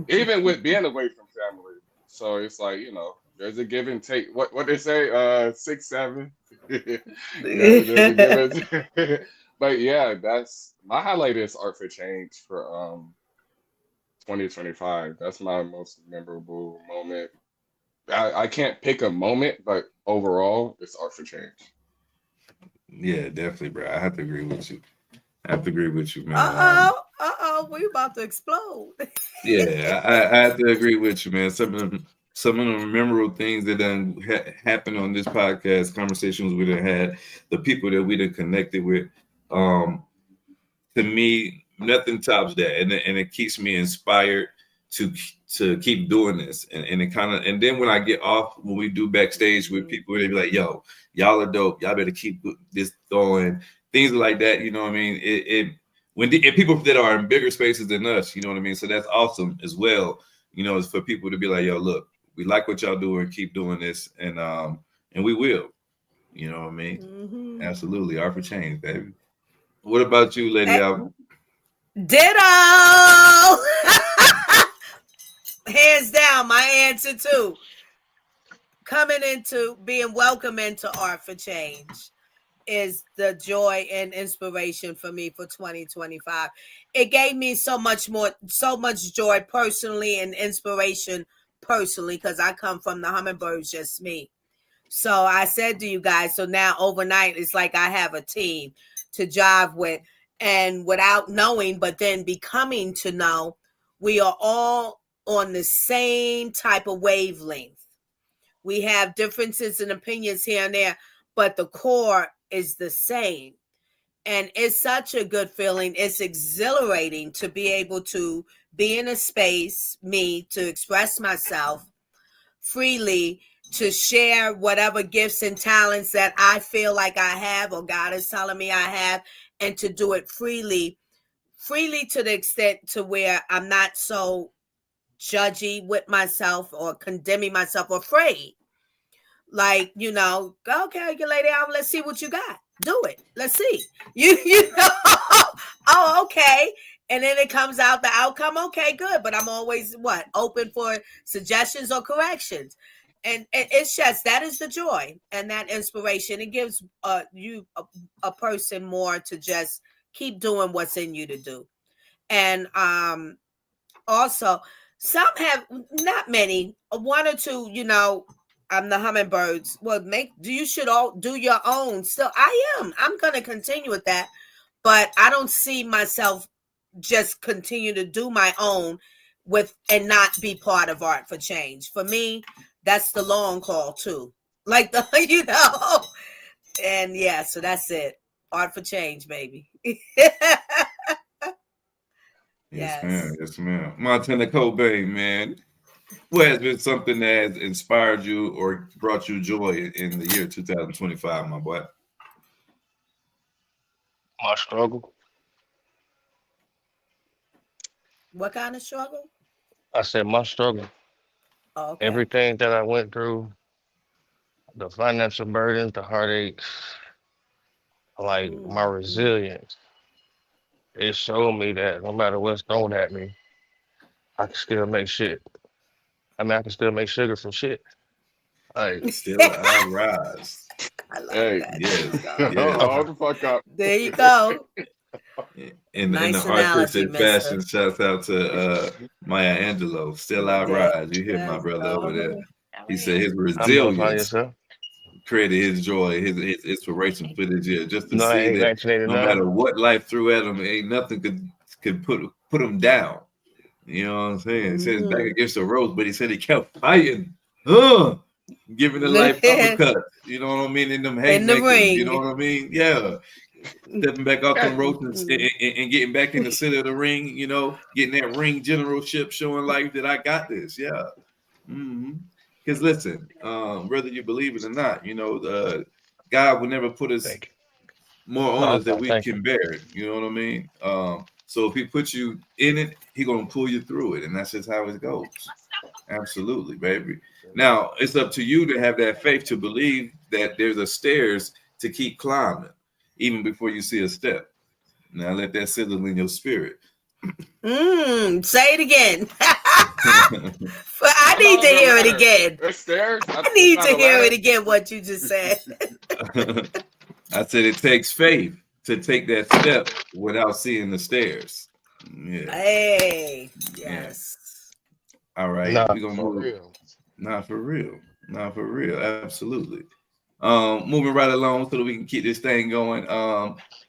Even with being away from family. So it's there's a give and take. What they say, 6, 7. But yeah, that's my highlight is Art for Change for 2025. That's my most memorable moment. I can't pick a moment, but overall, it's Art for Change. Yeah, definitely, bro. I have to agree with you. Man. We about to explode. Yeah, I have to agree with you, man. Some of the memorable things that done happened on this podcast, conversations we done had, the people that we done connected with. To me, nothing tops that, and it keeps me inspired to keep doing this. And it and then when I get off, when we do backstage with people, they be like, "Yo, y'all are dope. Y'all better keep this going." Things like that, you know what I mean? When people that are in bigger spaces than us, you know what I mean? So that's awesome as well. It's for people to be like, "Yo, look, we like what y'all doing. Keep doing this, and we will." You know what I mean? Absolutely, Art for Change, baby. What about you, Lady Alvin? Ditto. Hands down, my answer too. Coming into being welcome into Art for Change is the joy and inspiration for me for 2025. It gave me so much joy personally, and inspiration personally, because I come from the Hummingbirds, just me. So I said to you guys, so now overnight it's like I have a team to jive with, and without knowing, but then becoming to know, we are all on the same type of wavelength. We have differences in opinions here and there, but the core is the same. And it's such a good feeling. It's exhilarating to be able to be in a space, me, to express myself freely, to share whatever gifts and talents that I feel like I have or God is telling me I have, and to do it freely to the extent to where I'm not so judgy with myself or condemning myself or afraid. Like, okay, lady, let's see what you got. Do it. Let's see. You know, oh, okay. And then it comes out the outcome. Okay, good. But I'm always open for suggestions or corrections. And it's just, that is the joy and that inspiration. It gives you a person more to just keep doing what's in you to do. And also, some have, not many, one or two, the hummingbirds. Well, you should all do your own. Still, I'm going to continue with that, but I don't see myself just continue to do my own and not be part of Art for Change. For me, that's the long call too. Like and yeah, so that's it. Art for Change, baby. Yes, ma'am. Yes, ma'am. Montana Cobain, man. What has been something that has inspired you or brought you joy in the year 2025, my boy? My struggle. What kind of struggle? I said my struggle. Oh, okay. Everything that I went through, the financial burdens, the heartaches, like my resilience. It showed me that no matter what's thrown at me, I can still make shit. I can still make sugar from shit. Like, still I rise. I love that. Yes. Hold the fuck up. There you go. In Nice the Art Christian analogy, fashion, shouts out to Maya Angelou. Still I rise. You hear my brother over there. He said his resilience created his joy, his inspiration for this year. Just to see that no matter what life threw at him, ain't nothing could put him down. You know what I'm saying? He said his back against the ropes, but he said he kept fighting. Giving the life uppercut. You know what I mean? In them haymakers. You know what I mean? Yeah. Stepping back off them ropes and getting back in the center of the ring, getting that ring generalship, showing life that I got this. Yeah. Because listen, whether you believe it or not, God will never put us more on us than we can bear it. You know what I mean? So if he puts you in it, he's going to pull you through it. And that's just how it goes. Absolutely, baby. Now, it's up to you to have that faith to believe that there's a stairs to keep climbing, even before you see a step. Now, let that sizzle in your spirit. Say it again. I need to hear it again. I need to hear it again, what you just said. I said it takes faith to take that step without seeing the stairs. Yeah. Hey, yes. Yeah. All right. We're gonna move. Not for real. Absolutely. Moving right along so that we can keep this thing going.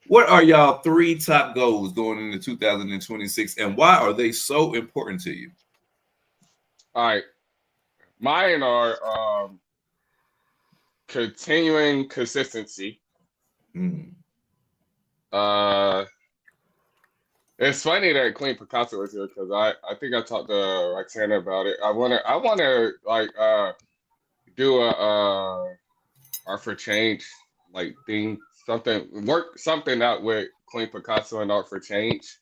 What are y'all 3 top goals going into 2026, and why are they so important to you? All right. Mine are continuing consistency. It's funny that Queen Picasso is here because I think I talked to Roxana about it. I wanna like do a Art for Change thing, work something out with Queen Picasso and Art for Change.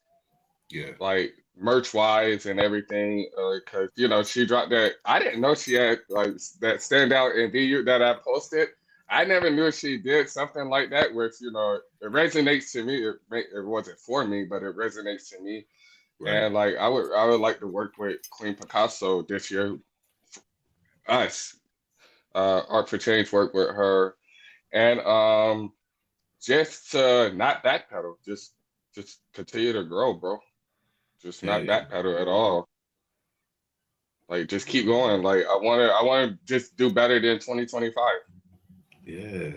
Yeah. Like merch wise and everything, because she dropped that. I didn't know she had that standout in VU that I posted. I never knew she did something like that, which it resonates to me. It wasn't for me, but it resonates to me. Right. And I would like to work with Queen Picasso this year. Us, Art for Change, work with her, and just not backpedal, just continue to grow, bro. Just not backpedal at all. Just keep going. I want to just do better than 2025. Yeah.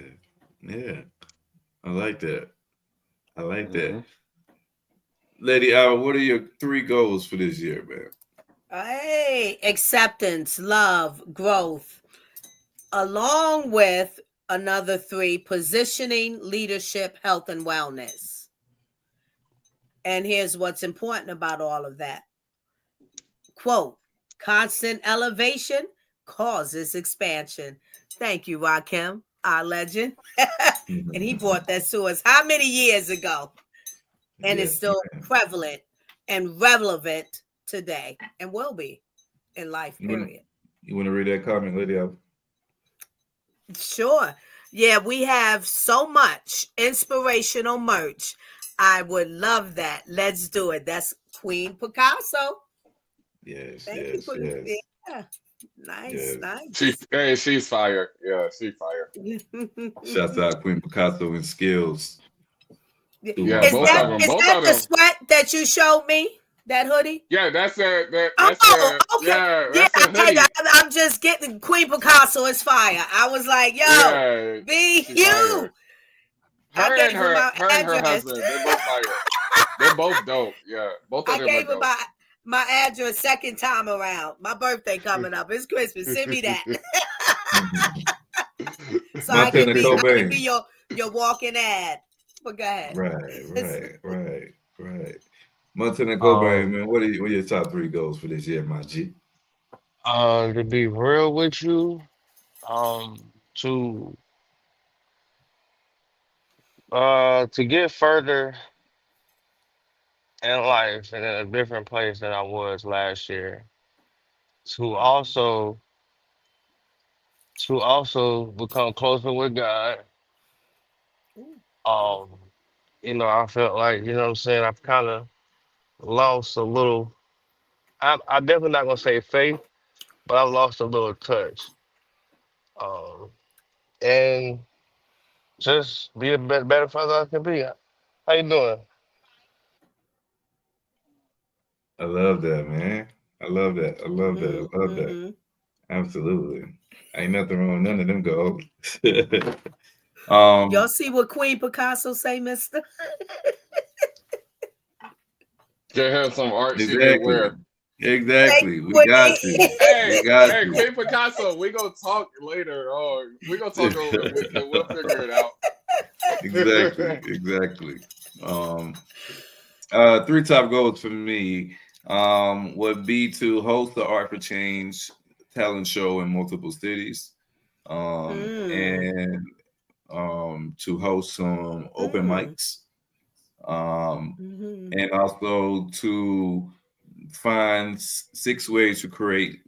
I like that. Lady Al, what are your 3 goals for this year, man? Hey, acceptance, love, growth, along with another 3, positioning, leadership, health, and wellness. And here's what's important about all of that. Quote, constant elevation causes expansion. Thank you, Rakim, our legend. And he brought that to us how many years ago? And it's still prevalent and relevant today and will be in life, period. You want to read that comment, Lady Al? Sure. Yeah, we have so much inspirational merch. I would love that. Let's do it. That's Queen Picasso. Yes, Thank yes, you. yes. Yeah. Nice, yes. nice. She's fire. Yeah, she's fire. Shouts out Queen Picasso and Skills. Yeah, is both that, of them. is Both that of the them. sweat that you showed me? That hoodie? Yeah, that's it. Okay. Yeah, Yeah, that's the hoodie. I'm just getting Queen Picasso is fire. I was like, yo, Yeah, be she's you. fire. I Her gave and him my her address. husband, they're both fire. They're both dope. Yeah, both of I them gave are him dope. my address second time around. My birthday coming up. It's Christmas. Send me that. So I can be your walking ad. But go ahead. Right. Montana Cobain, man, what are your top 3 goals for this year, my G? To be real with you, to get further in life and in a different place than I was last year. To also become closer with God. I felt like, you know what I'm saying, I've kind of lost a little. I'm definitely not gonna say faith, but I've lost a little touch. And just be a better father I can be. How you doing? I love that, man. I love that. Absolutely. Ain't nothing wrong with none of them goals. Y'all see what Queen Picasso say, mister? Get her some art she can wear. Exactly. We got you. Hey, Queen Picasso, we gonna talk later. We gonna talk over the weekend. We'll figure it out. Exactly. 3 top goals for me would be to host the Art for Change talent show in multiple cities, and to host some open mics, and also to find 6 ways to create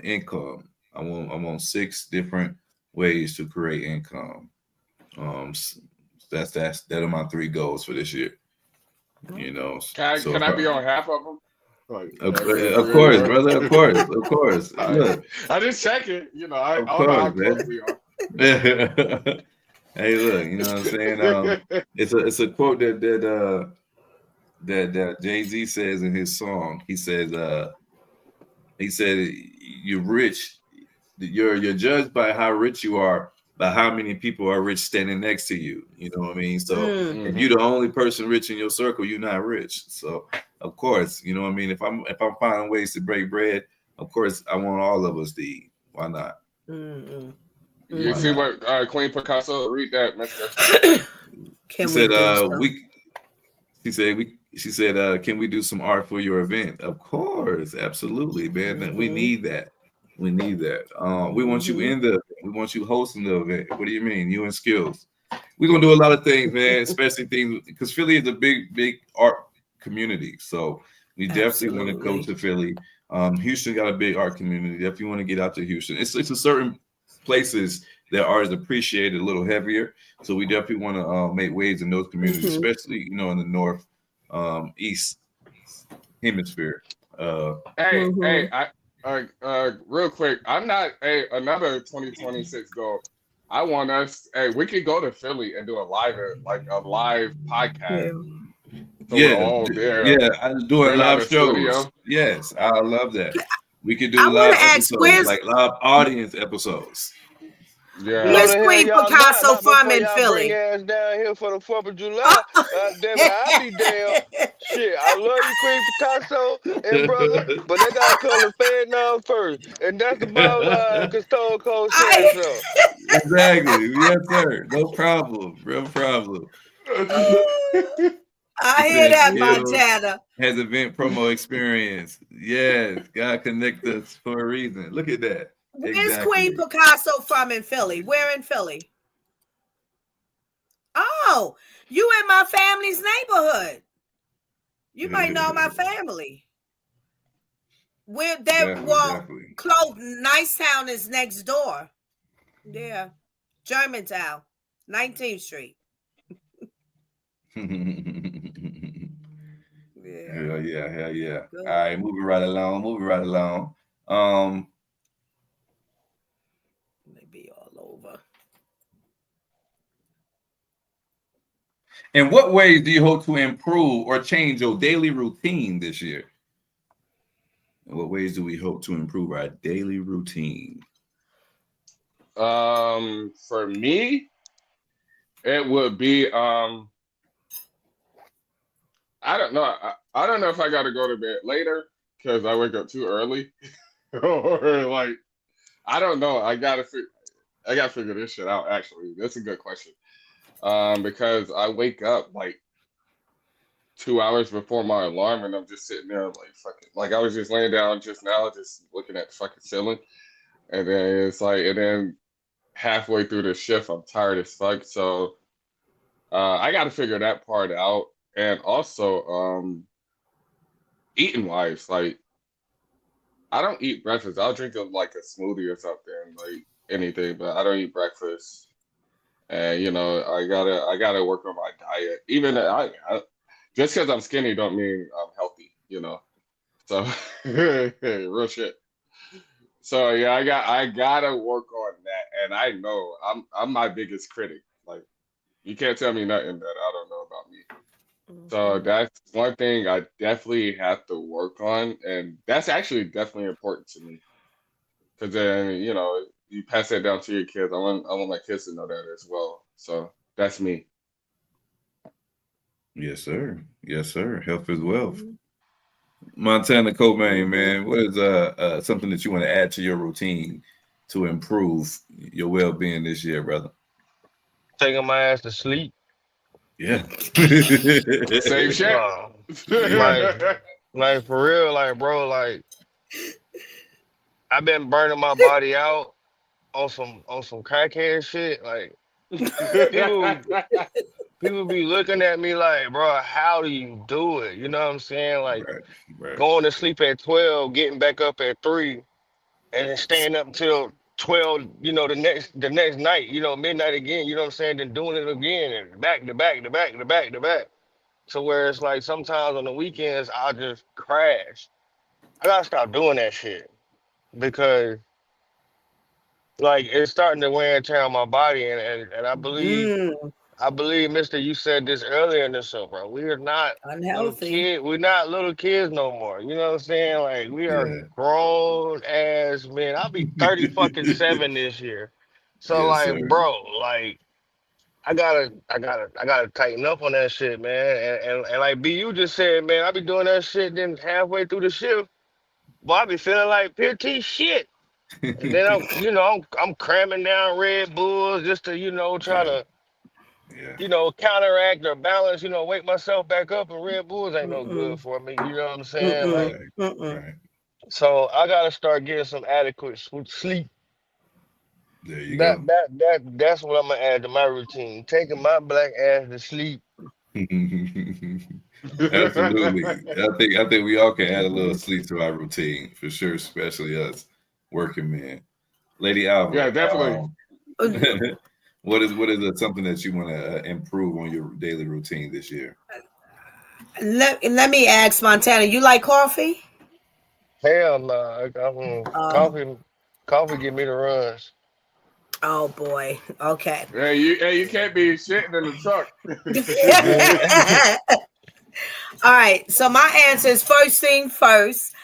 income. I want 6 different ways to create income. That are my 3 goals for this year. You know, can I be on half of them? Of course, brother. Of course. Look, I just checking. I of don't know how course, close we are. Hey, look, you know what I'm saying? It's a quote that Jay-Z says in his song. He said, "You're rich. You're judged by how rich you are, by how many people are rich standing next to you." You know what I mean? So if you're the only person rich in your circle, you're not rich. So of course, you know what I mean. If I'm finding ways to break bread, of course I want all of us to eat. Why not? You see what Queen Picasso? Read that, Mister. She said, "Can we do some art for your event?" Of course, absolutely, man. We need that. We want you in the event. We want you hosting the event. What do you mean? You and Skills. We're gonna do a lot of things, man, especially things because Philly is a big art community. So we definitely want to go to Philly. Houston got a big art community. Definitely want to get out to Houston. It's a certain places that art is appreciated a little heavier. So we definitely want to make waves in those communities, especially in the north east hemisphere. Hey, real quick, I'm not another 2026 goal. I want us. Hey, we could go to Philly and do a live podcast. So we're all there. Yeah, I'm doing live shows. Studio. Yes, I love that. We could do live episodes, like live audience episodes. Yeah. Where's the hell Queen y'all Picasso not from before in y'all bring Philly? ass down here for the 4th of July. Damn it, I'll be damn. Shit, I love you, Queen Picasso and brother, but they gotta come to Vietnam first. And that's the bottom line, because Stone Cold said I, so. Exactly. Yes, sir. No problem. Real problem. I He hear said that, Skills Montana. has event promo experience. Yes, God connect us for a reason. Look at that. Where's Queen Picasso from in Philly? Where in Philly? Oh, you in my family's neighborhood. You might know my family. We're there. Definitely. Close. Nicetown is next door. Yeah. Germantown, 19th Street. Yeah. Hell yeah. Good. All right, moving right along. Maybe all over. In what ways do you hope to improve or change your daily routine this year? In what ways do we hope to improve our daily routine? For me, it would be I don't know. I don't know if I got to go to bed later because I wake up too early, or like I don't know. I gotta figure this shit out. Actually, that's a good question. Because I wake up like 2 hours before my alarm, and I'm just sitting there like fucking. Like I was just laying down just now, just looking at the fucking ceiling, and then it's like, and then halfway through the shift, I'm tired as fuck. So I got to figure that part out. And also, eating wise, like I don't eat breakfast. I'll drink like a smoothie or something, like anything, but I don't eat breakfast. And you know, I gotta work on my diet. Even I just because I'm skinny don't mean I'm healthy, you know. So real shit. So yeah, I gotta work on that, and I know I'm my biggest critic. Like you can't tell me nothing that I don't know about me. So that's one thing I definitely have to work on, and that's actually definitely important to me. Because then you know you pass that down to your kids. I want my kids to know that as well. So that's me. Yes, sir. Health is wealth. Montana Cobain, man, what is something that you want to add to your routine to improve your well-being this year, brother? Taking my ass to sleep. Yeah. Same shit. Like for real, like bro, like I've been burning my body out on some crackhead shit. Like people be looking at me like, bro, how do you do it? You know what I'm saying? Like Right. going to sleep at 12, getting back up at 3, and then staying up until 12, you know, the next night, you know, midnight again, you know what I'm saying? Then doing it again and back to back. So where it's like sometimes on the weekends I'll just crash. I gotta stop doing that shit because like it's starting to wear and tear on my body, and I believe Mister, you said this earlier in the show, bro. We are not little Unhealthy. kids. We're not little kids no more. You know what I'm saying? Like we are grown ass men. I'll be 30 fucking 7 this year. So Yes, like, sir. bro, like I gotta tighten up on that shit, man. And like B, you just said, man, I be doing that shit. Then halfway through the shift, boy, I be feeling like PT shit. And then I'm cramming down Red Bulls just to try to counteract or balance, wake myself back up. And Red Bulls ain't no good for me. You know what I'm saying? Right. So I gotta start getting some adequate sleep. There you go. That's what I'm gonna add to my routine. Taking my black ass to sleep. Absolutely. I think we all can add a little sleep to our routine for sure, especially us working men. Lady Alva. Yeah, definitely. What is something that you want to improve on your daily routine this year? Let me ask Montana, you like coffee? Hell no. Coffee give me the runs. Oh boy. Okay. Hey, you can't be shitting in the truck. All right. So my answer is first thing first.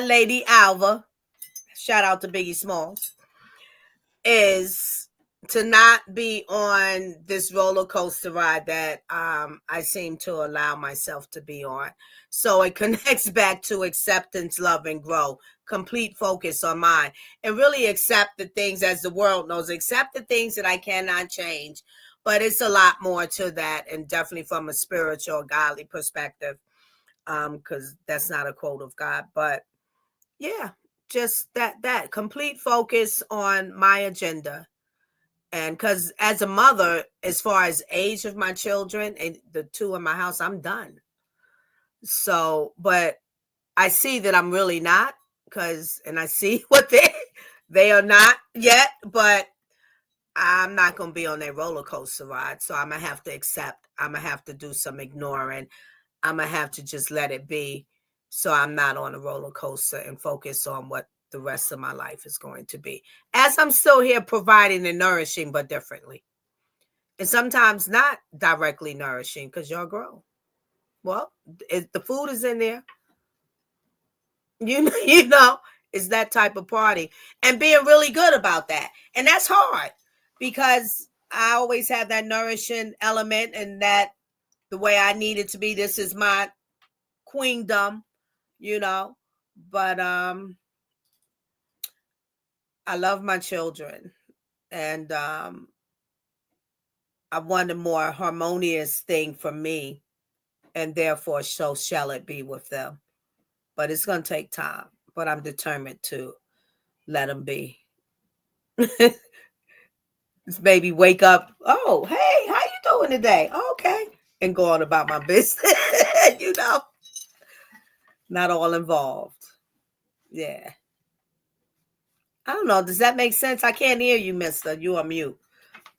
Lady Alva, shout out to Biggie Smalls, is to not be on this roller coaster ride that I seem to allow myself to be on. So it connects back to acceptance, love, and grow. Complete focus on mine, and really accept the things, as the world knows, accept the things that I cannot change. But it's a lot more to that, and definitely from a spiritual, godly perspective, because that's not a quote of God. But yeah, just that complete focus on my agenda. And because as a mother, as far as age of my children and the two in my house, I'm done. So, but I see that I'm really not, and I see what they are not yet, but I'm not going to be on that roller coaster ride. So I'm going to have to accept, I'm going to have to do some ignoring. I'm going to have to just let it be. So I'm not on a roller coaster and focus on what the rest of my life is going to be, as I'm still here providing and nourishing, but differently. And sometimes not directly nourishing, because y'all grow. Well, the food is in there. You know, it's that type of party, and being really good about that. And that's hard, because I always have that nourishing element, and that the way I need it to be. This is my queendom, you know, but I love my children, and I want a more harmonious thing for me, and therefore so shall it be with them. But it's going to take time, but I'm determined to let them be. This baby wake up, oh, hey, how you doing today? Okay. And go on about my business, you know, not all involved. Yeah. I don't know. Does that make sense? I can't hear you, mister. You are mute.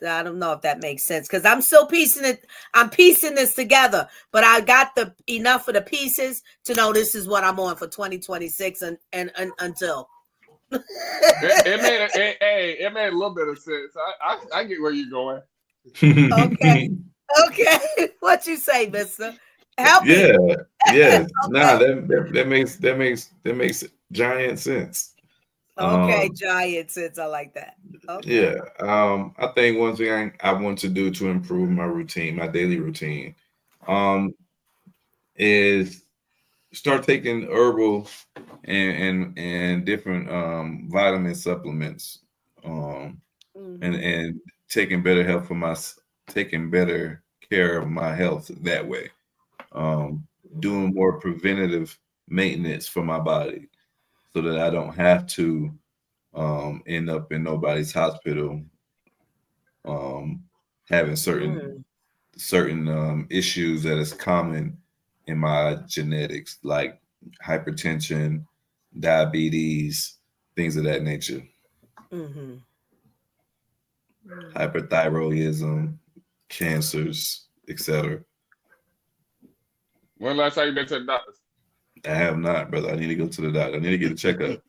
I don't know if that makes sense, because I'm still piecing it. I'm piecing this together, but I got enough of the pieces to know this is what I'm on for 2026 and until. it made a little bit of sense. I get where you're going. Okay. What you say, mister? Help me. Yeah. Okay. Nah, that makes giant sense. Okay, giant sense. I like that. Okay. Yeah. I think one thing I want to do to improve my routine, my daily routine, is start taking herbal and different vitamin supplements, and taking better care of my health that way. Doing more preventative maintenance for my body, so that I don't have to end up in nobody's hospital, having certain issues that is common in my genetics, like hypertension, diabetes, things of that nature, hyperthyroidism, cancers, etc. When last time you been to the doctor? I have not, brother. I need to go to the doctor. I need to get a checkup.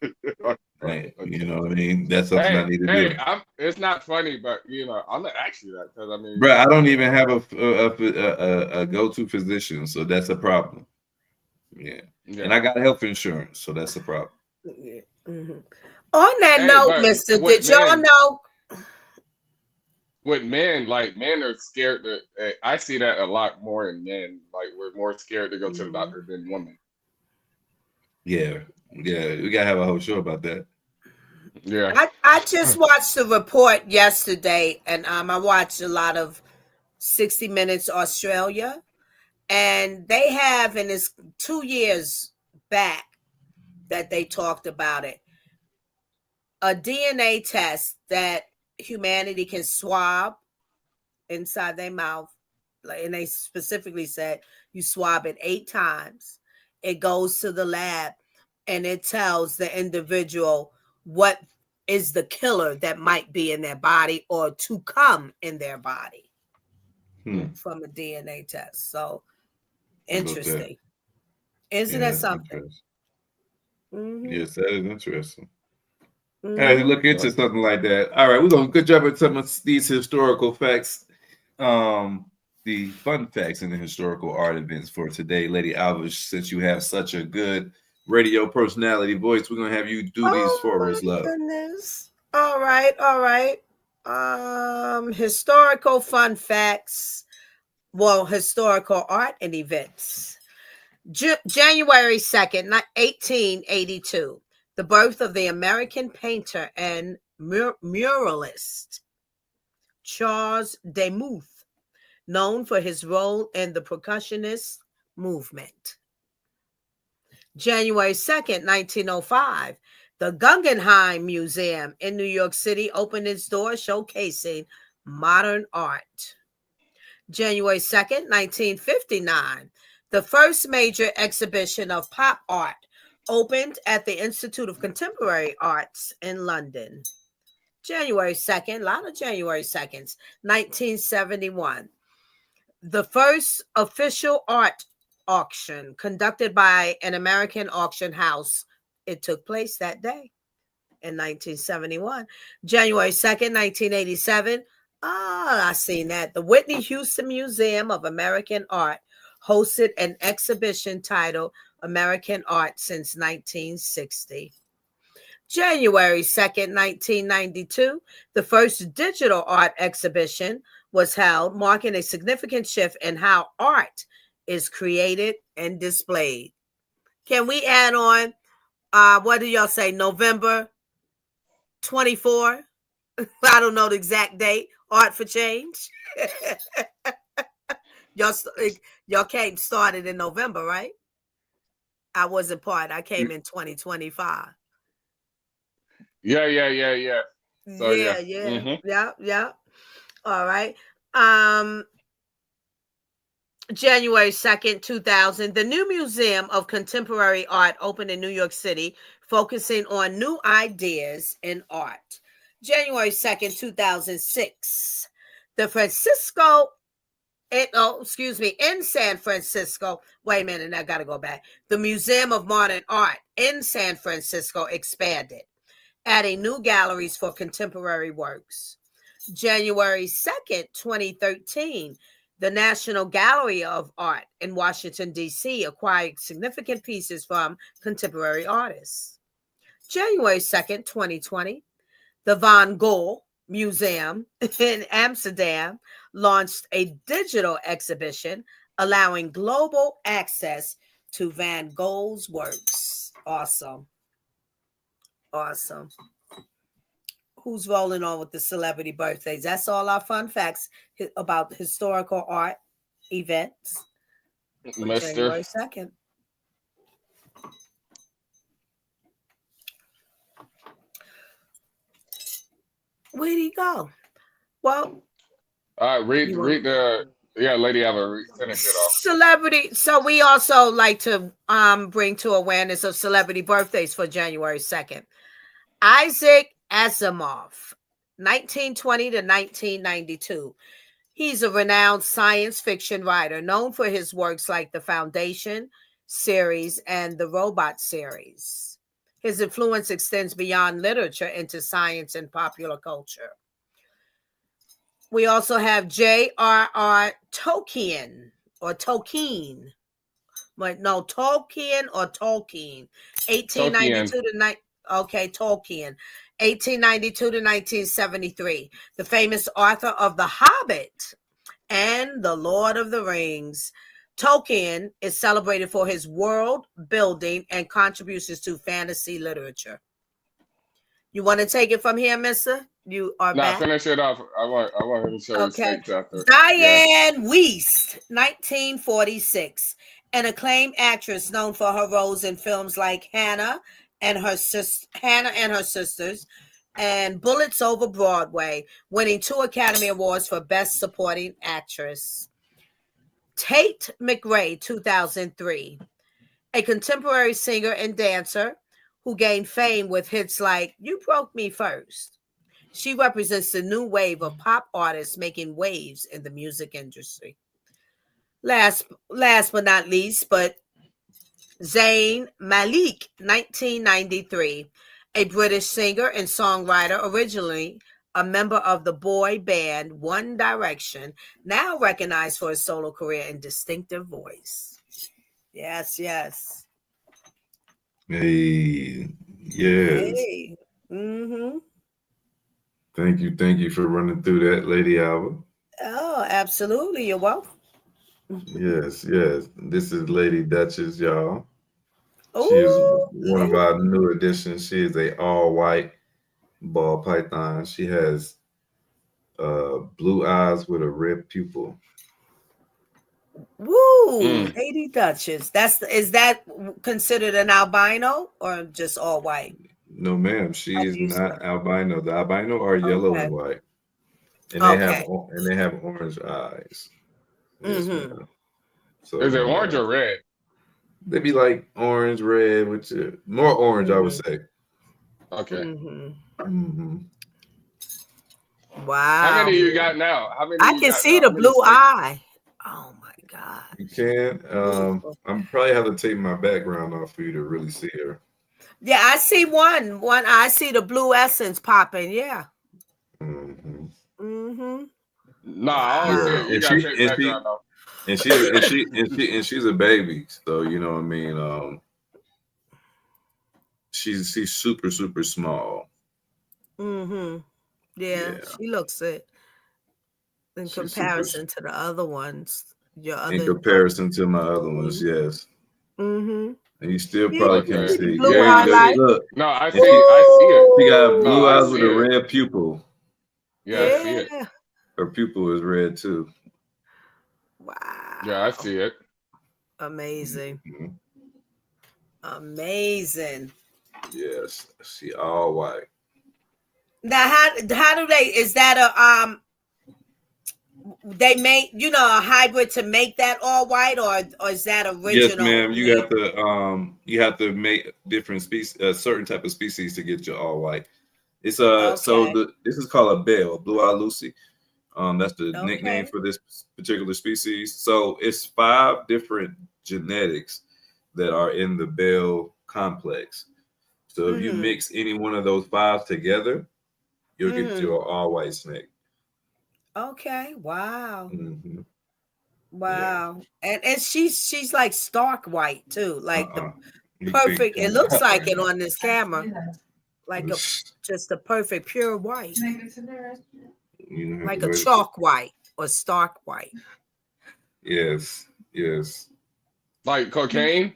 Right. You know what I mean? That's something I need to do. It's not funny, but you know, I'm gonna ask you that, because I mean, bro, I don't even have a go-to physician, so that's a problem. Yeah. And I got health insurance, so that's a problem. On that note, mister, did y'all know? With men, like, men are scared I see that a lot more in men. Like, we're more scared to go to the doctor than women. Yeah, we gotta have a whole show about that. Yeah, I just watched the report yesterday, and I watched a lot of 60 Minutes Australia, and they have, and it's 2 years back that they talked about it, a DNA test that humanity can swab inside their mouth, and they specifically said you swab it 8 times. It goes to the lab, and it tells the individual what is the killer that might be in their body or to come in their body from a DNA test. So interesting. Isn't that something? Yes, that is interesting. Hey, look into something like that. All right, we're gonna good job at some of these historical facts. The fun facts in the historical art events for today, Lady Alvish. Since you have such a good radio personality voice, we're gonna have you do these for us, love. Goodness. All right. Historical fun facts. Well, historical art and events. January 2nd, 1882, the birth of the American painter and muralist Charles Demuth, known for his role in the percussionist movement. January 2nd, 1905, the Guggenheim Museum in New York City opened its doors showcasing modern art. January 2nd, 1959, the first major exhibition of pop art opened at the Institute of Contemporary Arts in London. January 2nd, a lot of January 2nds, 1971, the first official art auction conducted by an American auction house. It took place that day in 1971. January 2nd, 1987, I seen that. The Whitney Houston Museum of American Art hosted an exhibition titled American Art since 1960. January 2nd, 1992, the first digital art exhibition was held, marking a significant shift in how art is created and displayed. Can we add on, what do y'all say, November 24? I don't know the exact date. Art for Change. y'all came started in November, right? I wasn't part. I came in 2025. Yeah. So, yeah. Mm-hmm. Yeah. All right. January 2nd, 2000, the new Museum of Contemporary Art opened in New York City, focusing on new ideas in art. January 2nd, 2006, in San Francisco. Wait a minute, I got to go back. The Museum of Modern Art in San Francisco expanded, adding new galleries for contemporary works. January 2nd, 2013, the National Gallery of Art in Washington, D.C. acquired significant pieces from contemporary artists. January 2nd, 2020, the Van Gogh Museum in Amsterdam launched a digital exhibition allowing global access to Van Gogh's works. Awesome. Who's rolling on with the celebrity birthdays? That's all our fun facts about historical art events for January 2nd. Where'd he go? Well, read the Lady Ava, finish it off. Celebrity. So we also like to bring to awareness of celebrity birthdays for January 2nd. Isaac Asimov, 1920 to 1992. He's a renowned science fiction writer known for his works like the Foundation series and the Robot series. His influence extends beyond literature into science and popular culture. We also have J.R.R. Tolkien or Tolkien. But no, Tolkien or Tolkien. 1892 to Tolkien. 1892 to 1973. The famous author of The Hobbit and The Lord of the Rings. Tolkien is celebrated for his world building and contributions to fantasy literature. You want to take it from here, mister? You are back. Finish it off. I want her to show his face after. Diane Wiest, 1946. An acclaimed actress known for her roles in films like Hannah and her sisters, and Bullets Over Broadway, winning 2 Academy Awards for Best Supporting Actress. Tate McRae, 2003. A contemporary singer and dancer who gained fame with hits like You Broke Me First. She represents the new wave of pop artists making waves in the music industry. Last but not least, but Zayn Malik, 1993, a British singer and songwriter, originally a member of the boy band One Direction, now recognized for his solo career and distinctive voice. Yes. Hey, yes. Hey. Mm-hmm. Thank you for running through that, Lady Alba. Oh, absolutely. You're welcome. Yes. This is Lady Duchess, y'all. She is Ooh, one of our new additions. She is a all-white ball python. She has blue eyes with a red pupil. woo, Lady Duchess. Is that considered an albino or just all white? No, ma'am. She is not albino. The albino are yellow and white, and they have orange eyes. Yes, ma'am. So is it orange or red? They be like orange, red, which more orange, I would say. Okay. Wow. How many you got now? How many? I can see the blue eye. Oh my God. You can. I'm probably have to take my background off for you to really see her. Yeah, I see one. I see the blue essence popping. Yeah. No, I don't see it. You gotta take the background off. And she's a baby, so you know what I mean. She's super small. Yeah, she looks it in comparison to the other ones. In comparison to my other ones, yes. And you still probably can't see. Blue look. No, I see it. She got blue eyes with a red pupil. Yeah, I see it. Her pupil is red too. Wow. Yeah, I see it. Amazing. Amazing. Yes, she all white. Now, how do they? Is that they make a hybrid to make that all white, or is that original? Yes, ma'am. You have to make different species, a certain type of species to get your all white. It's this is called a bell, blue-eyed Lucy. That's the nickname for this particular species. So it's 5 different genetics that are in the bell complex. So if you mix any one of those 5 together, you'll get your all white snake. Okay. Wow. Wow. Yeah. And she's like stark white too, like the perfect. It looks like it on this camera, like just a perfect pure white, like a chalk white or stark white. Yes. Like cocaine.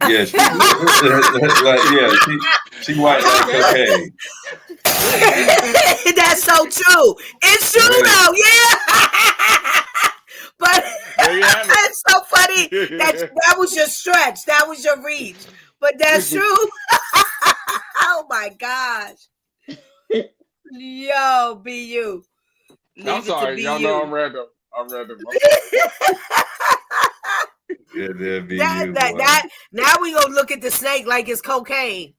Yeah, she white like cocaine. That's so true. It's true though, yeah. But it's so funny that was your stretch. That was your reach. But that's true. Oh my gosh. Yo, BU. I'm sorry, y'all know I'm random. Yeah, now we gonna look at the snake like it's cocaine.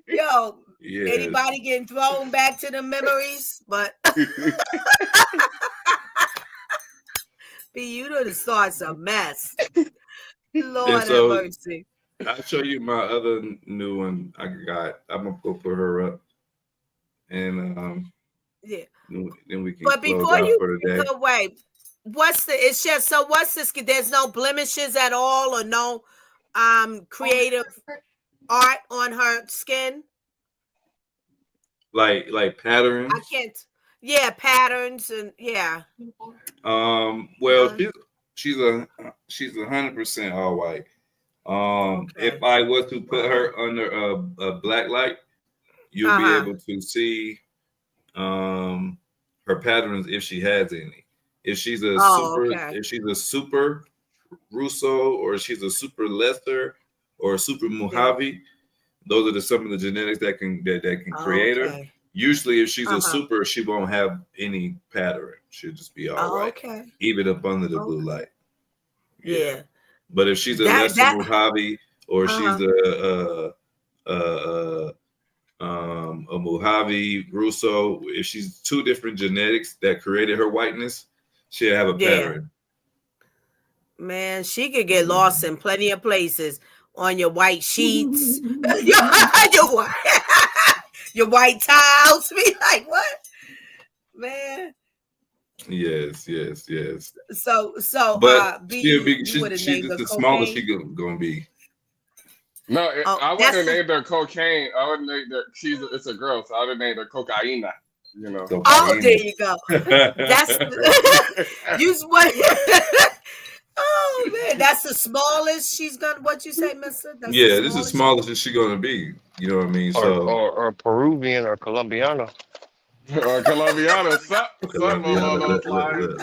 Yo, anybody getting thrown back to the memories? But you done starts a mess. Lord have mercy. I'll show you my other new one I got. I'm gonna go put her up, and yeah. Then we can. But before you go away, what's this? There's no blemishes at all, or no creative art on her skin, like patterns. I can't. Yeah, patterns and yeah. Well, she's 100% all white. If I was to put her under a black light, you'll be able to see her patterns if she has any. If she's a super Russo, or she's a super Lester, or a super Mojave, those are some of the genetics that can create her. Usually, if she's a super, she won't have any pattern. She'll just be all white, even up under the blue light. Yeah. But if she's a Lester Mojave, or she's a Mojave Russo, if she's 2 different genetics that created her whiteness, she'll have a pattern. Man, she could get lost in plenty of places on your white sheets, your white tiles. Be like, what, man? Yes. So, but she's the smallest she gonna be. No, Oh, I that's wouldn't the- name her cocaine. I would name her. It's a girl, so I would name her cocaina. You know. Oh, there you go. That's you what? Oh man, that's the smallest she's gonna. What you say, Mister? That's Yeah, the this is smallest. smallest that she gonna be. You know what I mean? So or Peruvian or Colombiano. Or Colombiana, something along Colombiana, those lines.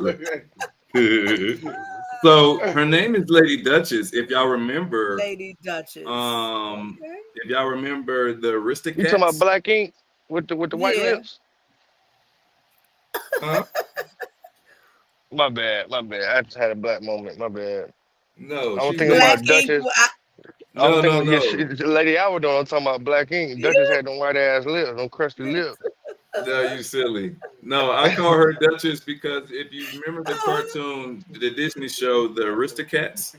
so her name is Lady Duchess. If y'all remember, Lady Duchess. Okay. if y'all remember the Aristocats, You talking about Black Ink with the white Yeah. lips? huh? My bad. I just had a black moment. My bad. No, I was she's thinking Lady. about Duchess. I was No. thinking, yeah, Lady Alvaro, I'm talking about Black Ink. Duchess had them white ass lips, them crusty lips. No, you silly. No, I call her Duchess because if you remember the cartoon, the Disney show, the Aristocats.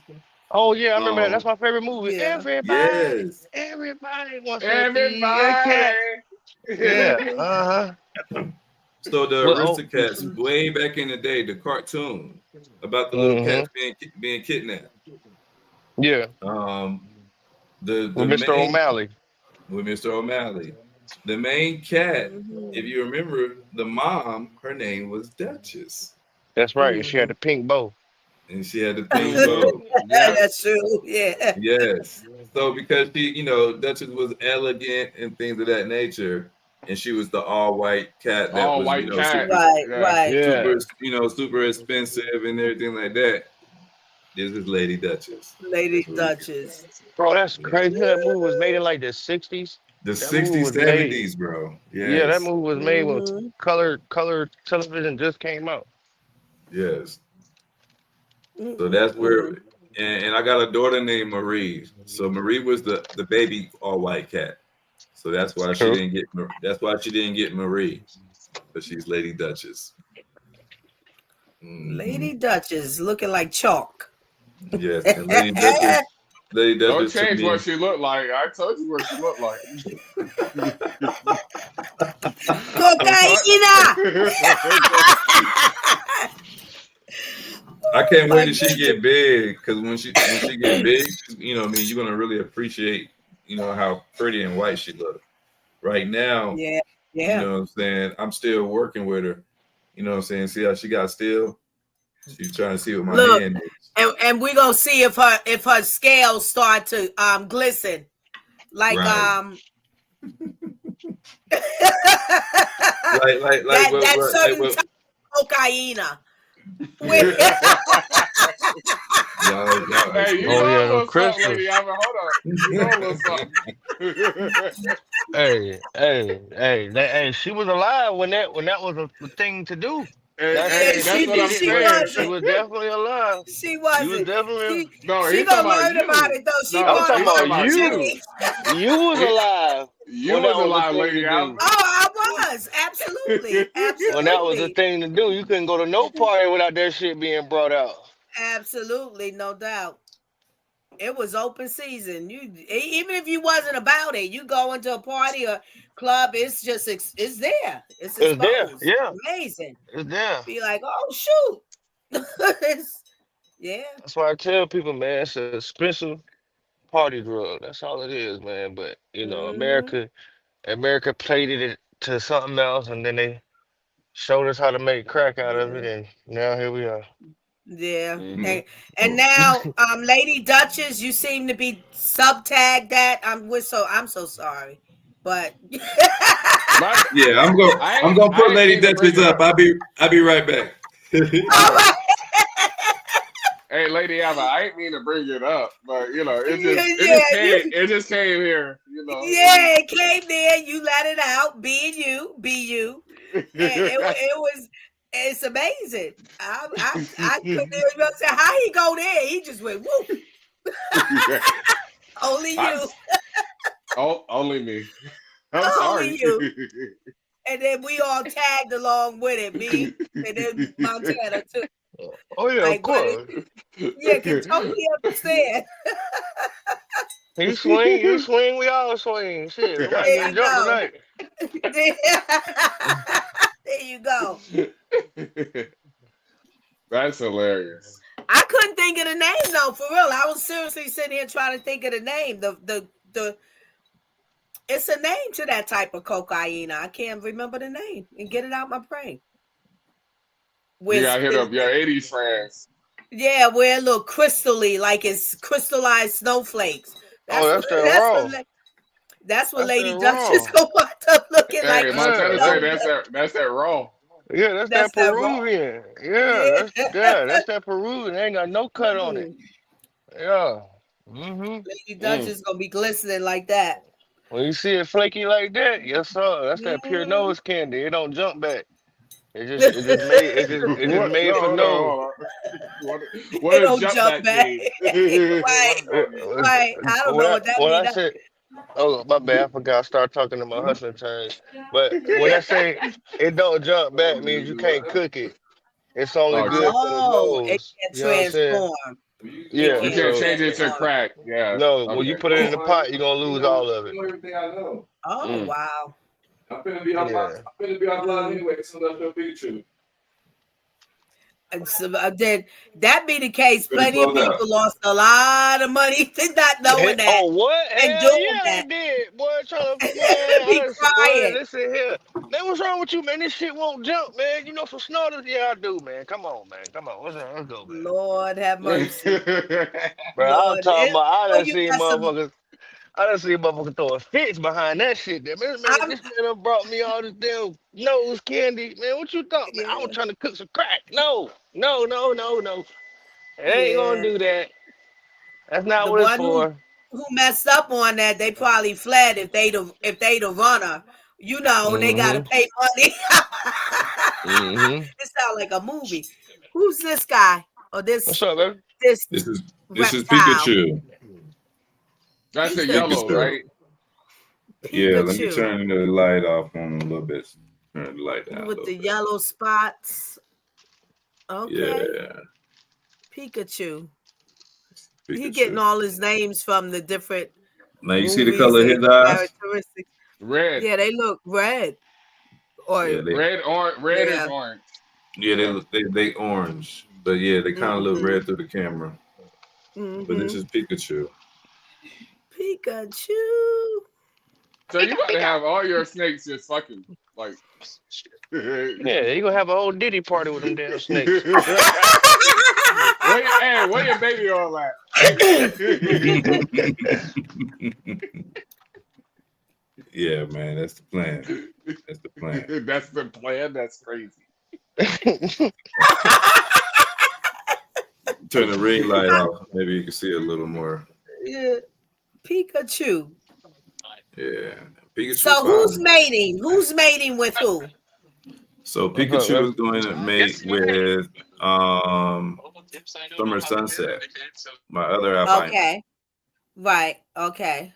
Oh yeah, I remember that. That's my favorite movie. Yeah. Yes. Everybody wants to be a cat. Everybody. Yeah. So the Well, Aristocats, way back in the day, the cartoon about the little cats being kidnapped. Yeah. The With Mr. main, O'Malley. with Mr. O'Malley, the main cat. If you remember, the mom, her name was Duchess, That's right. She had the pink bow. and she had the pink bow. That's true. Yeah. Yes. So because she, Duchess was elegant and things of that nature, and she was the all white cat that All was, white cat. Right. Yeah. Right. Yeah. super expensive and everything like that. This is Lady Duchess. Lady Duchess. Bro, that's crazy. That movie was made in like the 60s. The That movie 60s, was made. 70s, bro. Yes. Yeah, that movie was made when Mhm. color television just came out. Yes. So that's where, and I got a daughter named Marie. So Marie was the baby all white cat. So that's why she True. didn't get. That's why she didn't get Marie, but she's Lady Duchess. Mhm. Lady Duchess looking like chalk. Yes, and Lady Duchess. Lady Don't Duchess. to change me- what she looked like. I told you what she looked like. Cocaina. I can't wait till she get big, because when she get big, what I mean, you're gonna really appreciate, how pretty and white she looks. Right now, Yeah. you Yeah. know what I'm saying? I'm still working with her. You know what I'm saying? See how she got still? She's trying to see what my Look. hand is. And we're gonna see if her scales start to glisten. Like Right. Like that certain what- type of cocaina. y'all- Hey, you Oh, know yeah, a little Crystal. something, lady. Hold on. You know a little something. Hey, she was alive when that was a thing to do. That's she what I'm did, she saying. was. She was definitely alive. She She wasn't. was definitely. No, She he's gonna talking learn about about you. it though. She No, I'm gonna talking he's about you. You was Yeah. alive. You when was that was a alive, thing lady. to Alvin. do. Oh, I was. Absolutely. Absolutely. When that was a thing to do, you couldn't go to no party without that shit being brought out. Absolutely, no doubt. It was open season. Even if you wasn't about it, you go into a party or club, it's just it's there. It's It's there, exposed. yeah. Amazing. It's there. Be like, oh shoot. Yeah. That's why I tell people, man, it's an expensive party drug. That's all it is, man. But Mhm. America plated it to something else, and then they showed us how to make crack out of it, and now here we are. Yeah. Mhm. And now, Lady Duchess, you seem to be subtagged that. I'm so sorry. But Yeah, I'm gonna put Lady Duchess up. I'll be right back. all right. Hey, Lady Alvin, I ain't mean to bring it up, but it just came here. Yeah, it came there. You let it out. Be you. It's amazing. I couldn't even say how he go there. He just went whoop. Only you. Only me. I'm Only sorry. you. And then we all tagged along with it. Me and then Montana too. Oh yeah, Like, of course. Yeah, can totally understand. You swing, we all swing. Shit, we might There get you jumped go. tonight. There you go. That's hilarious. I couldn't think of the name though, for real. I was seriously sitting here trying to think of the name. The it's a name to that type of cocaine. I can't remember the name and get it out my brain. You gotta hit up your 80s friends. Yeah, where it look crystally, like it's crystallized snowflakes. That's raw. That's what Lady Duchess gonna wind up looking like. Hey, Montana said that's that raw. Yeah, that's that Peruvian. That's that Peruvian. They ain't got no cut on it. Yeah. Lady Duchess gonna be glistening like that. When you see it flaky like that, yes sir. That's that pure nose candy. It don't jump back. It just made for nose. What don't jump back. Right. I don't know what that means. I said, oh my bad, I forgot. I started talking to my hustling terms. But when I say it don't jump back, means you can't cook it. It's only good for the nose. It can transform. Yeah, you can't change it to crack. Yeah. No, when you put it in the pot, you're gonna lose all of it. Everything I know. Oh wow. I'm finna be online anyway. So that's your Pikachu. And so then that be the case. Plenty of people lost a lot of money not knowing that. Oh, what? And doing that. Did. Boy, trying to be crying. Listen here. Man, what's wrong with you, man? This shit won't jump, man. You know some snorters? Yeah, I do, man. Come on, man. Come on. What's wrong? Let's go, man. Lord have mercy. Bro, I'm talking about I done seen motherfuckers. I done see motherfuckers throwing fits behind that shit. There. Man, this man done brought me all this damn nose candy. Man, what you thought, man? I was trying to cook some crack. No. It ain't gonna do that. That's not what it's for. Who messed up on that? They probably fled if they the runner. You know, they gotta pay money. It sounds like a movie. Who's this guy? Or this? What's up, baby? This is Pikachu. That's a yellow, right? Yeah, let me turn the light off on a little bit. Turn the light down. With the yellow spots. Okay. Yeah. Pikachu. He getting all his names from the different. Now you see the color of his eyes? Red. Yeah, they look red. Or red is orange. Yeah, they orange, but yeah, they kind of look red through the camera. But this is Pikachu. So you got to have all your snakes just fucking like. Yeah, you gonna have a whole Diddy party with them damn snakes. Where your baby all at? Yeah, man, that's the plan. That's the plan. That's the plan. That's crazy. Turn the ring light off. Maybe you can see a little more. Yeah, Pikachu. Yeah, Pikachu. So who's mating? Who's mating with who? So Pikachu is going to mate with Summer Sunset, my other albino. Okay, right. Okay.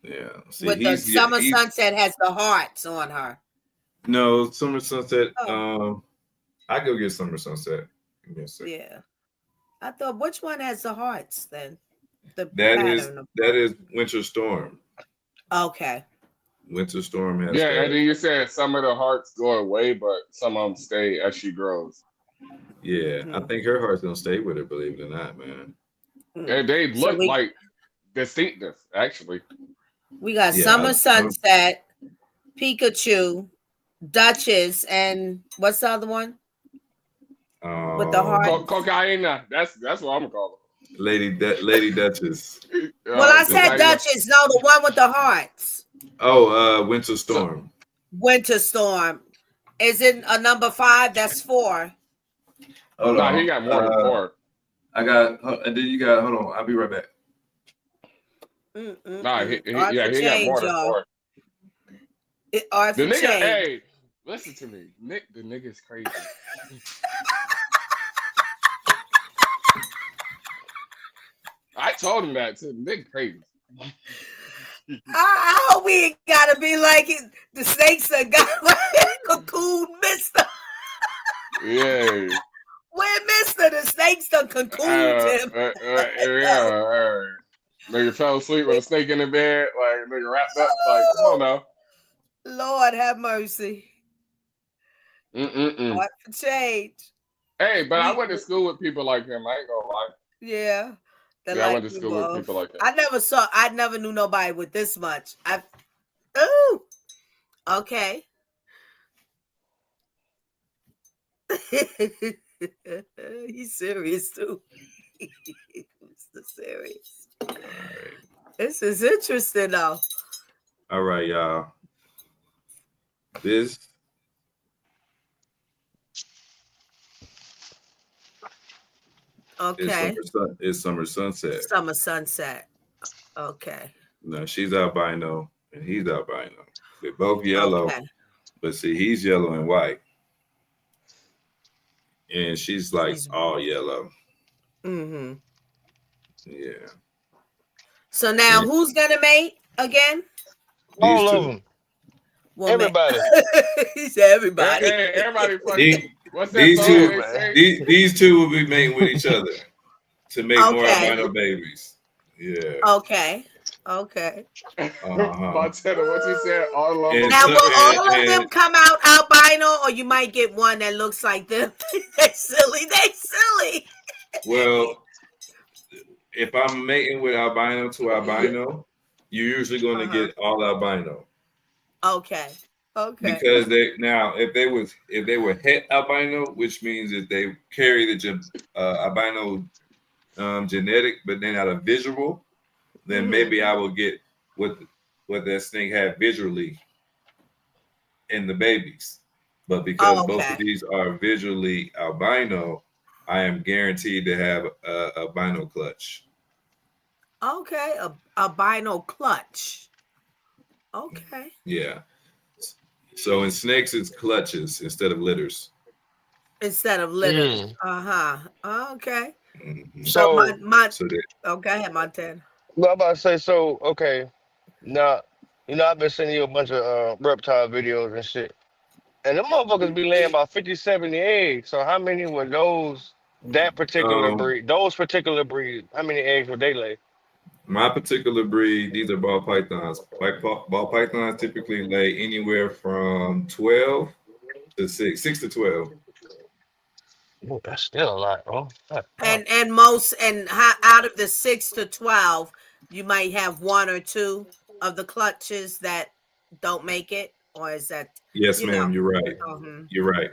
Yeah. See, with the Summer Sunset has the hearts on her. No, Summer Sunset. I go get Summer Sunset. Yeah. I thought, which one has the hearts then? That is Winter Storm. Okay. Winter Storm has. Yeah, and then you said some of the hearts go away, but some of them stay as she grows. Yeah, I think her heart's gonna stay with her. Believe it or not, man. And they look like distinctive, actually. We got Summer Sunset, Pikachu, Duchess, and what's the other one? With the heart. Cocaina. That's what I'm gonna call it. Lady Duchess. Well, I said Duchess. No, the one with the hearts. Oh, Winter Storm. Winter Storm. Is it a number 5? That's 4. Hold on. He got more than 4. I got, and then you got. Hold on. I'll be right back. Nah, he got more than 4. The nigga, hey, listen to me. Nick, the nigga's crazy. I told him that too. Nick crazy. I hope we ain't gotta be like it. The snakes that got cocoon mister. Yeah. Where mister? The snakes done cocooned him. Nigga fell asleep with a snake in the bed, like nigga wrapped up, like come on now. Lord have mercy. What for change? Hey, but I went to school with people like him. I ain't gonna lie. Yeah. Yeah, I went to school with people like that. I never knew nobody with this much. Ooh. Okay. He's serious too. Mr. Serious. All right. This is interesting though. All right, y'all. This Okay. is Summer Sunset. Summer Sunset. Okay. No, she's albino and he's albino. They're both yellow, Okay. but see, he's yellow and white. And she's like She's- all yellow. Mm-hmm. Yeah. So now Yeah. who's gonna mate again? All These of two. them. Well, Everybody. He said everybody. Hey, everybody fucking. These- What's that these song two- they say? These two will be mating with each other to make more Okay. albino babies. Yeah. Okay. Okay. Montana, what you said? All of them. And Now so- will all of and- them come out albino, or you might get one that looks like them? They silly. They silly. Well, if I'm mating with albino to albino, you're usually going to get all albino. Okay. Okay. Because if they were het albino, which means that they carry the albino genetic, but then out of visual, then Mhm. maybe I will get what that snake had visually in the babies. But because both okay. of these are visually albino, I am guaranteed to have a albino clutch. Okay. Albino clutch. Okay. Yeah. So in snakes, it's clutches instead of litters. Instead of litter. Mm. Okay. Mhm. So So, my So that, go ahead, Montana. well, I'm about to say, so, okay. Now, I've been sending you a bunch of reptile videos and shit. And them motherfuckers be laying about 50, 70 eggs. So how many were that particular breed, how many eggs would they lay? my particular breed, these are ball pythons. Ball pythons typically lay anywhere from 12 to 6 to 12. Oh, that's still a lot, bro. And out of the 6 to 12, you might have one or two of the clutches that don't make it, or is that? Yes, ma'am. You're right. You're right.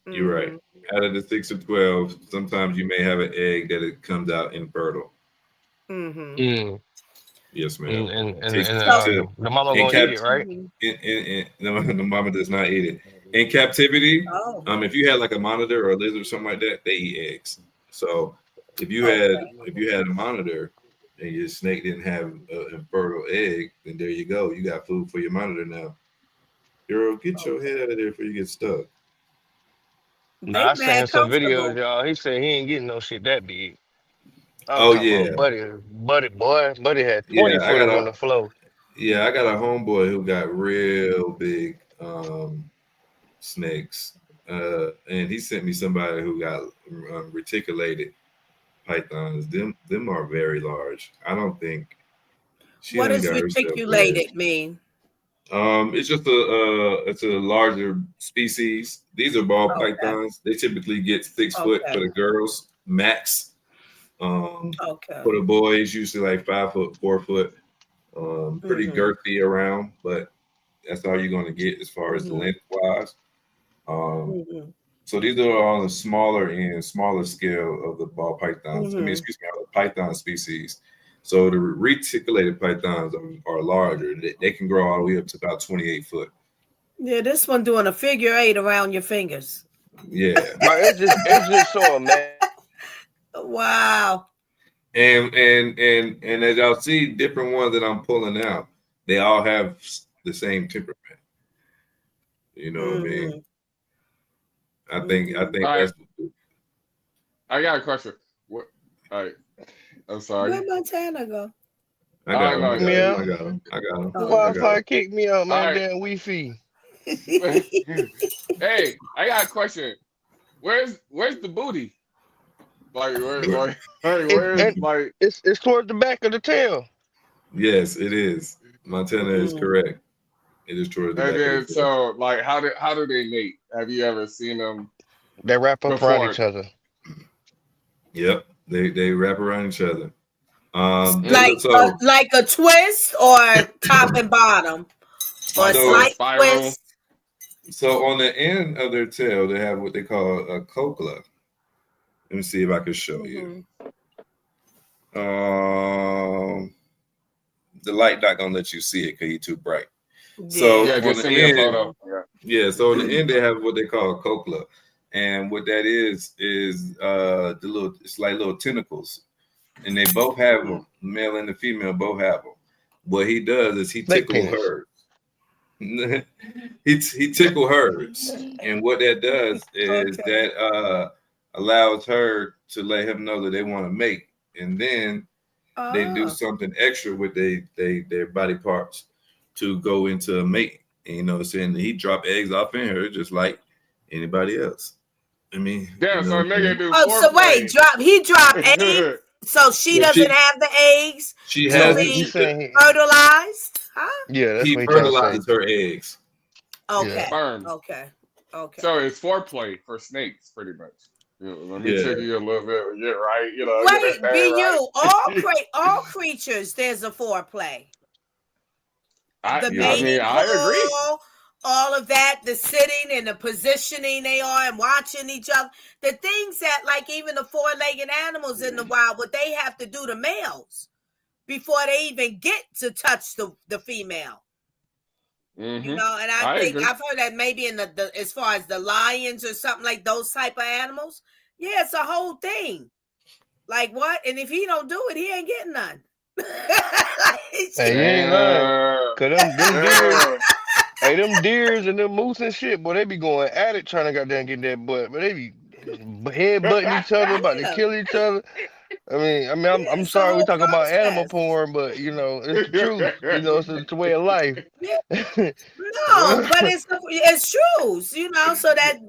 You're right. Out of the 6 to 12, sometimes you may have an egg that it comes out infertile. Mm-hmm. Mm. Yes, ma'am. And Takes- the mama in gonna eat it, right? The mama does not eat it. In captivity, Oh. if you had like a monitor or a lizard or something like that, they eat eggs. So if you had a monitor and your snake didn't have an infertile egg, then there you go. You got food for your monitor now. Girl, get your head out of there before you get stuck. Nah, I seen some videos, y'all. He said he ain't getting no shit that big. Oh, yeah. Buddy had 20 Yeah, I footers got on the floor. Yeah, I got a homeboy who got real big snakes. And he sent me somebody who got reticulated pythons. Them are very large. I don't think she What done does got herself reticulated mean? it's just it's a larger species. These are ball Okay. pythons. They typically get 6 foot Okay. for the girls max. Okay. For the boys, usually like 5 foot, 4 foot. Pretty Mhm. girthy around, but that's all you're going to get as far as the Mhm. length wise. Mhm. So these are on the smaller scale of the ball pythons. Mhm. Excuse me, of the python species. So the reticulated pythons are larger. They can grow all the way up to about 28 foot. Yeah, this one doing a figure 8 around your fingers. Yeah. Bro, it's just so amazing. Wow. And as y'all see, different ones that I'm pulling out, they all have the same temperament. You know what I mean? I think that's. I got a question. What? All right. I'm sorry. Where Montana go? I got him. I I got him. Wi-Fi kicked me out, man. All right. Damn Wi-Fi. Hey, I got a question. Where's the booty? Like where's like It's towards the back of the tail. Yes, it is. Montana is correct. It is towards the back and of then the tail. so like how do they mate? Have you ever seen them They wrap up around each other. Yep, they wrap around each other. Like a twist or top and bottom, or a slight twist. So on the end of their tail, they have what they call a cochlea. Let me see if I can show you. The light not gonna let you see it because you're too bright. So on the end, so on the end they have what they call a cochlea, and what that is it's like little tentacles, and they both have them. Male and the female both have them. What he does is he tickles hers. he tickle hers, and what that does is that allows her to let him know that they want to mate, and then they do something extra with their body parts to go into a mate. And, you know what I'm saying? He drop eggs off in her just like anybody else. I mean, yeah. So nigga do. So wait, he dropped eggs, so she doesn't have the eggs. She has fertilized. Huh? Yeah, that's he what fertilizes her eggs. Okay. Sperm. Okay. So it's foreplay for snakes, pretty much. Let me check you a little bit. Get right. Wait, all creatures. There's a foreplay. I agree. All of that, the sitting and the positioning they are and watching each other, the things that like even the four-legged animals in the wild, what they have to do to males before they even get to touch the female. Mm-hmm. You know, and I think I've heard that maybe in the as far as the lions or something like those type of animals. Yeah, it's a whole thing. Like what? And if he don't do it, he ain't getting none. Hey, you ain't lying. Cause them deers and them moose and shit, boy, they be going at it trying to goddamn get that butt, but they be headbutting each other, about to kill each other. I mean, I'm sorry we talking about animal porn, but you know it's the truth. You know, it's the way of life. No, but it's true. You know, so that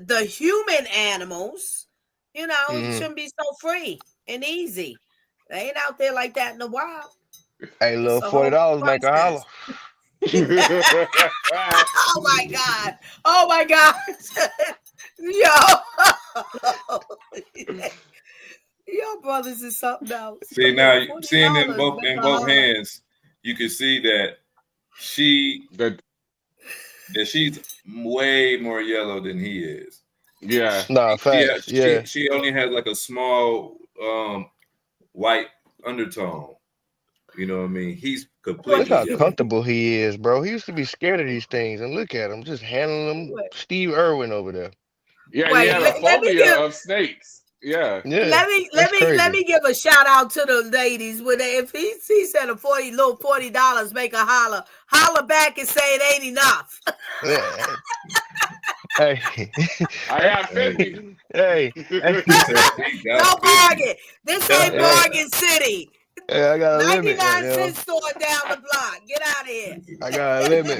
the human animals, you know, shouldn't be so free and easy. They ain't out there like that in the wild. Hey, little $40 make a holler. Oh my God! Oh my God! Your brothers is something else. See now, seeing in both hands, you can see that she's way more yellow than he is. Yeah. No, facts. She only has like a small white undertone. You know what I mean? He's completely. Look how comfortable he is, bro. He used to be scared of these things, and look at him, just handling them. Steve Irwin over there. Yeah, he had a phobia of snakes. Yeah. Let me give a shout out to the ladies. If he said $40 make a holler back and say it ain't enough. Hey, I have 50. Hey, no bargain. This ain't Bargain City. Yeah, I got a 99 limit. cent store down the block. Get out of here. I got a limit.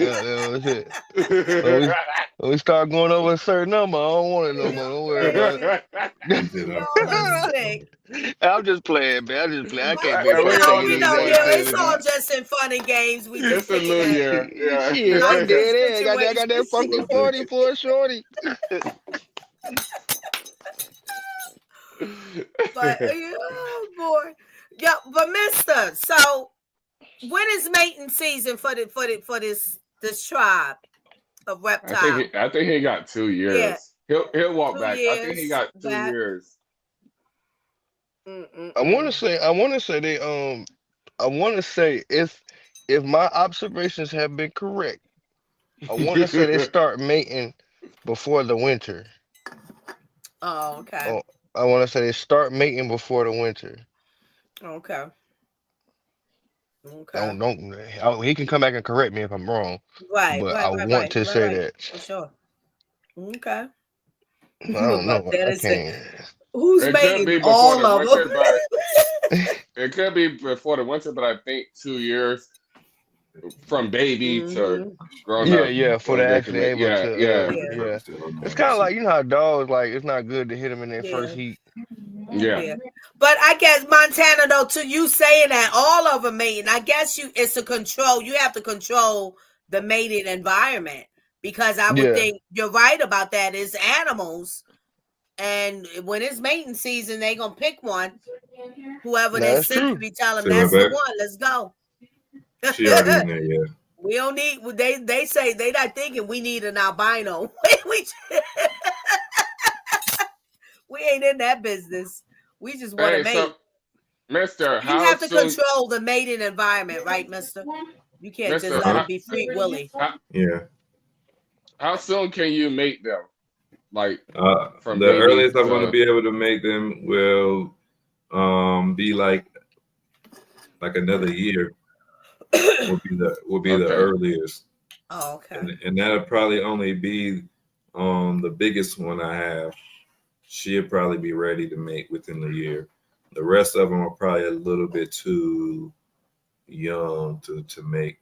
When we start going over a certain number, I don't want it no more. Don't worry about it. I'm just playing, man. I can't be it's all just in fun and games. We just a little year. Yeah. Shit, I did it. I got that funky 40 for a shorty. But oh boy. Yeah, but Mister, so when is mating season for this tribe of reptiles? I think he got 2 years. Yeah. He'll walk 2 back. I think he got 2 years. I want to say if my observations have been correct, I want to say they start mating before the winter. Oh, okay. I want to say they start mating before the winter. Okay. Don't. He can come back and correct me if I'm wrong. Right. But I want to say that. For sure. Okay. I don't know. I can't. Who's making all of them? It could be before the winter, but I think 2 years from baby to grown up. Yeah, for the actually able to. Yeah. It's kind of like, you know how dogs, like, it's not good to hit them in their first heat. Yeah. But I guess Montana, though, to you saying that all of them mating, I guess it's a control. You have to control the mating environment because I would think you're right about that. It's animals, and when it's mating season, they gonna pick one. Whoever they sent to be telling them that's the one. Let's go. She already in there, yeah. We don't need. They say they not thinking we need an albino. We ain't in that business. We just want to mate. So, Mister, you have to control the mating environment, right, Mister? You can't just let it be free willy. Yeah. How soon can you mate them? Like from the earliest I'm going to be able to make them will be like another year. Will be the earliest. Oh, okay. And that'll probably only be the biggest one I have. She'll probably be ready to mate within the year. The rest of them are probably a little bit too young to make.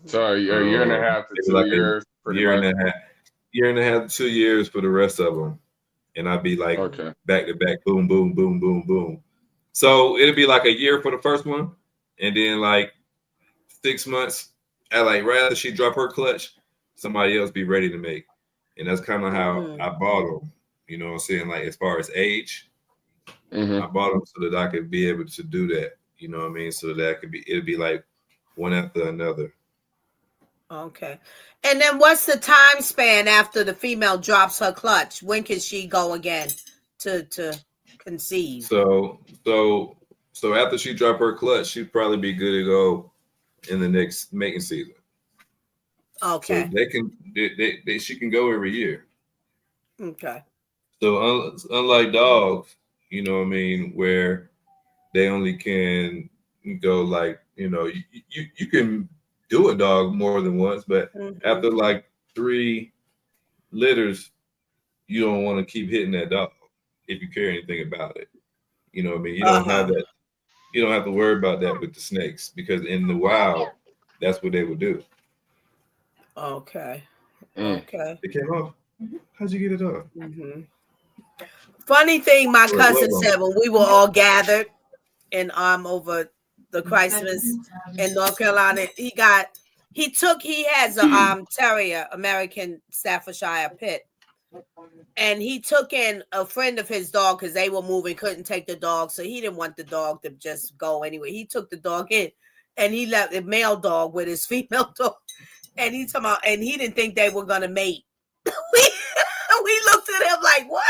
So a year and a half to 2 years. Year and a half to 2 years for the rest of them. And I'd be like back to back, boom, boom, boom, boom, boom. So it'll be like a year for the first one. And then like 6 months, right after she drop her clutch, somebody else be ready to make. And that's kind of how I bought them. You know what I'm saying? Like as far as age, I bought them so that I could be able to do that. You know what I mean? So that it'd be like one after another. Okay. And then what's the time span after the female drops her clutch? When can she go again to conceive? So after she drop her clutch, she'd probably be good to go in the next mating season. Okay. So she can go every year. Okay. So unlike dogs, you know what I mean, where they only can go like, you know, you can do a dog more than once, but after like 3 litters, you don't want to keep hitting that dog if you care anything about it. You know what I mean? You don't have that. You don't have to worry about that with the snakes because in the wild, that's what they would do. Okay. Okay. It came off. How'd you get it off? Funny thing, my cousin said when we were all gathered and over the Christmas in North Carolina, he has a terrier, American Staffordshire Pit. And he took in a friend of his dog because they were moving, couldn't take the dog. So he didn't want the dog to just go anyway. He took the dog in and he left the male dog with his female dog. And he didn't think they were going to mate. We looked at him like, what?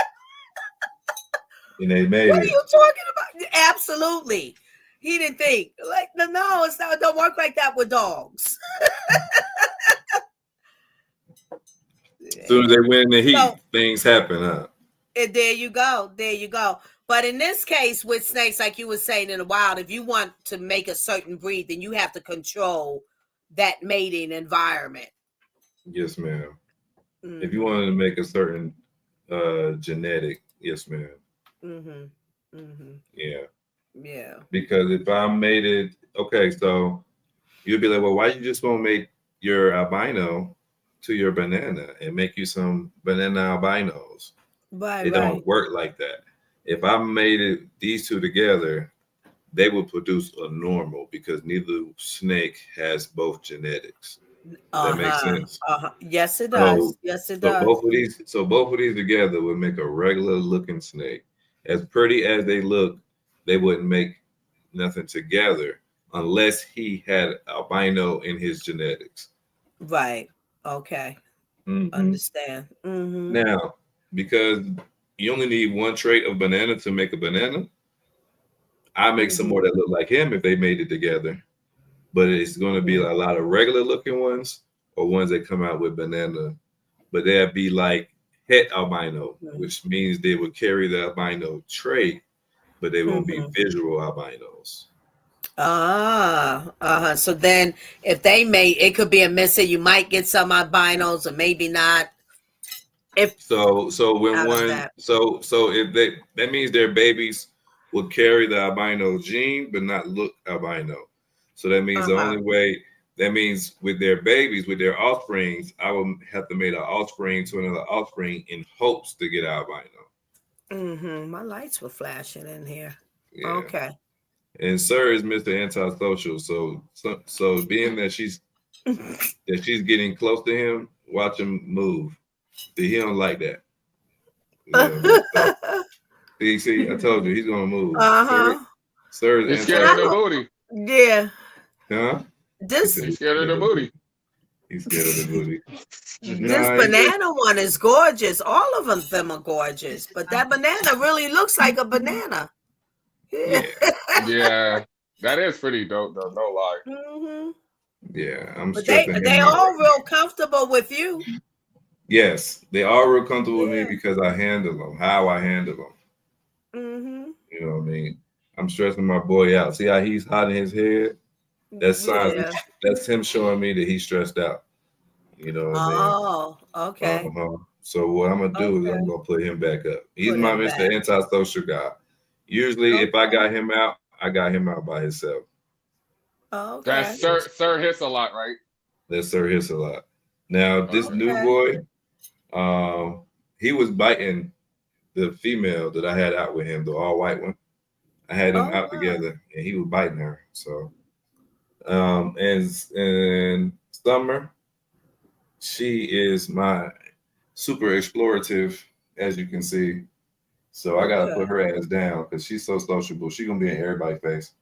And they made what are you talking about? Absolutely. He didn't think like, no, it's not. It don't work like that with dogs. As soon as they win in the heat, things happen, huh? And there you go. But in this case, with snakes, like you were saying in the wild, if you want to make a certain breed, then you have to control that mating environment. Yes, ma'am. If you wanted to make a certain genetic, yes, ma'am. Yeah. Because if I made it, okay, so you'd be like, well, why you just won't make your albino to your banana and make you some banana albinos? It don't work like that. If I made these two together, they will produce a normal because neither snake has both genetics. That makes sense. Yes, it does. So both of these together would make a regular looking snake. As pretty as they look, they wouldn't make nothing together unless he had albino in his genetics. Right. Okay. Understand. Now, because you only need one trait of banana to make a banana, I make some more that look like him if they made it together. But it's going to be a lot of regular looking ones or ones that come out with banana, but they'll be like het albino, which means they would carry the albino trait, but they won't be visual albinos. So then if they mate, it could be a missing. You might get some albinos or maybe not. If that means their babies will carry the albino gene, but not look albino. So that means the only way, that means with their babies, with their offsprings, I will have to make an offspring to another offspring in hopes to get albino. My lights were flashing in here. Yeah. Okay. And Sir is Mr. Antisocial. So being that she's that she's getting close to him, watch him move. See, he don't like that. You know, so, see, I told you he's gonna move. Sir, He's scared of the booty. Yeah. Huh? He's scared of the booty. He's scared of the booty. This banana one is gorgeous. All of them are gorgeous, but that banana really looks like a banana. Yeah, that is pretty dope though. No lie. Mm-hmm. Yeah, I'm. But they all real comfortable with you. Yes, they are real comfortable with me because I handle them. How I handle them. Mm-hmm. You know what I mean? I'm stressing my boy out. See how he's hot in his head? That's signs. Yeah. That's him showing me that he's stressed out. You know what I mean? Oh, okay. So what I'm gonna do is I'm gonna put him back up. He's my Mr. Antisocial guy. Usually, if I got him out, I got him out by himself. Oh, okay. That's Sir hits a lot, right? That Sir hits a lot. Now this new boy, he was biting the female that I had out with him, the all white one. I had them out together, and he was biting her. So, and Summer, she is my super explorative, as you can see. So I gotta put her ass down because she's so sociable. She's gonna be in everybody's face.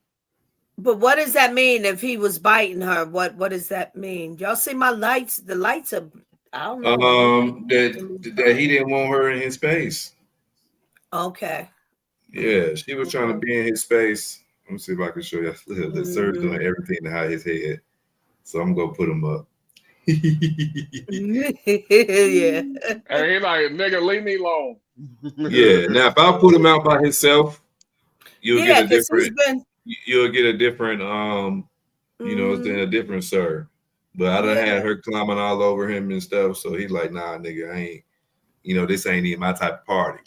But what does that mean if he was biting her? What does that mean? Y'all see my lights? The lights are, I don't know. That he didn't want her in his space. Okay. Yeah, she was trying to be in his space. Let me see if I can show you. The Sir's doing everything to hide his head. So I'm gonna put him up. Yeah. And he like, nigga, leave me alone. Yeah. Now, if I put him out by himself, you'll get a different. You'll get a different. You know, it's a different Sir. But I done had her climbing all over him and stuff. So he's like, nah, nigga, I ain't. You know, this ain't even my type of party.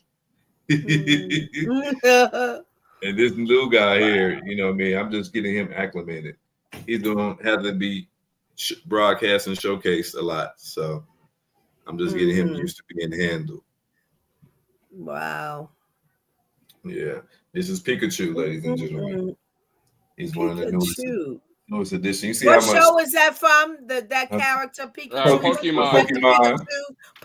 And this new guy here, you know what I mean? I'm just getting him acclimated. He's doing have to be broadcast and showcased a lot. So I'm just getting him used to being handled. Wow. Yeah. This is Pikachu, ladies and gentlemen. He's one of the newest edition. You see what how much show is that from? That character Pikachu?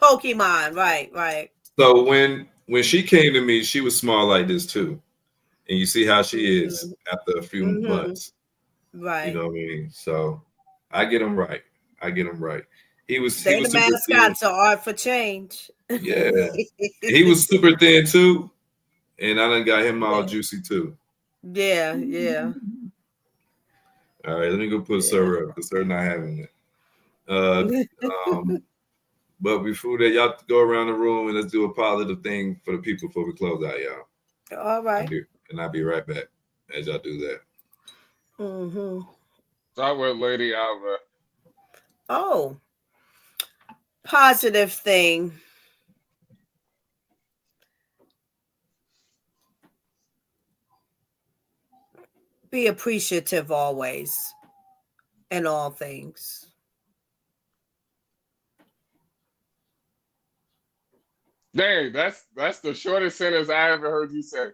Pokemon. Right. So when she came to me, she was small like this too. And you see how she is after a few months. Right. You know what I mean? So I get him right. He was the mascots are art for change. Yeah. He was super thin too. And I done got him all juicy too. Yeah. All right, let me go put Sir up because Sir not having it. But before that, y'all go around the room and let's do a positive thing for the people before we close out, y'all. All right. And I'll be right back as y'all do that. Start with Lady Alva. Oh, positive thing. Be appreciative always in all things. Dang, that's the shortest sentence I ever heard you say.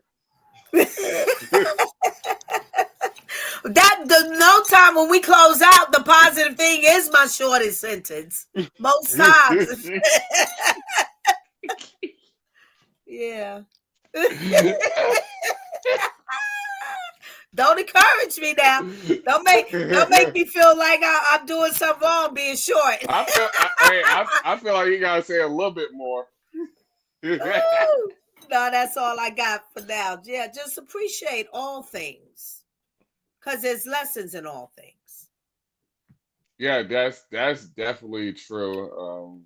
No time when we close out, the positive thing is my shortest sentence. Most times. Yeah. Don't encourage me now. Don't make me feel like I'm doing something wrong being short. I feel like you gotta say a little bit more. No, that's all I got for now. Yeah, just appreciate all things, because there's lessons in all things. Yeah, that's definitely true.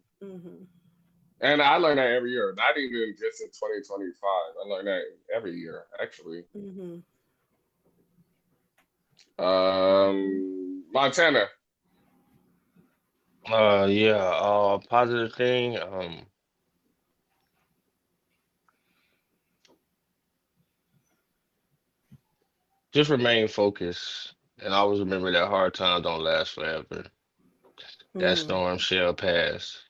And I learn that every year. Not even just in 2025. I learn that every year, actually. Montana. Positive thing. Just remain focused and always remember that hard times don't last forever. That storm shall pass.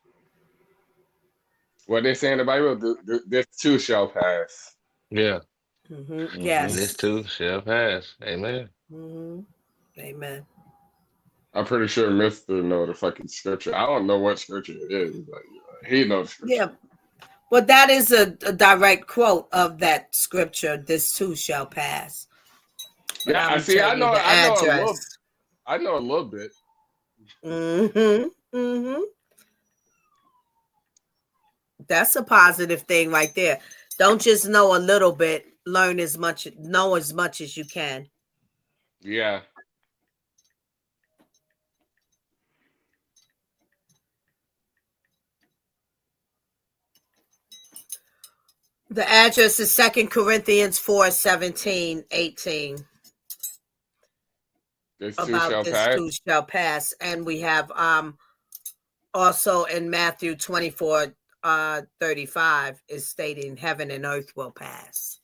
What they say in the Bible, this too shall pass. Yeah. Yes. This too shall pass. Amen. Amen. I'm pretty sure Mr. know the fucking scripture. I don't know what scripture it is, but he knows scripture. Yeah. But that is a direct quote of that scripture. This too shall pass. But Yeah, I'm see, I telling you know the a little. address. I know a little bit. That's a positive thing right there. Don't just know a little bit. Learn as much. Know as much as you can. Yeah. The address is 2 Corinthians 4:17-18. This too About shall this pass. too shall pass. And we have also in Matthew 24:35 is stating heaven and earth will pass.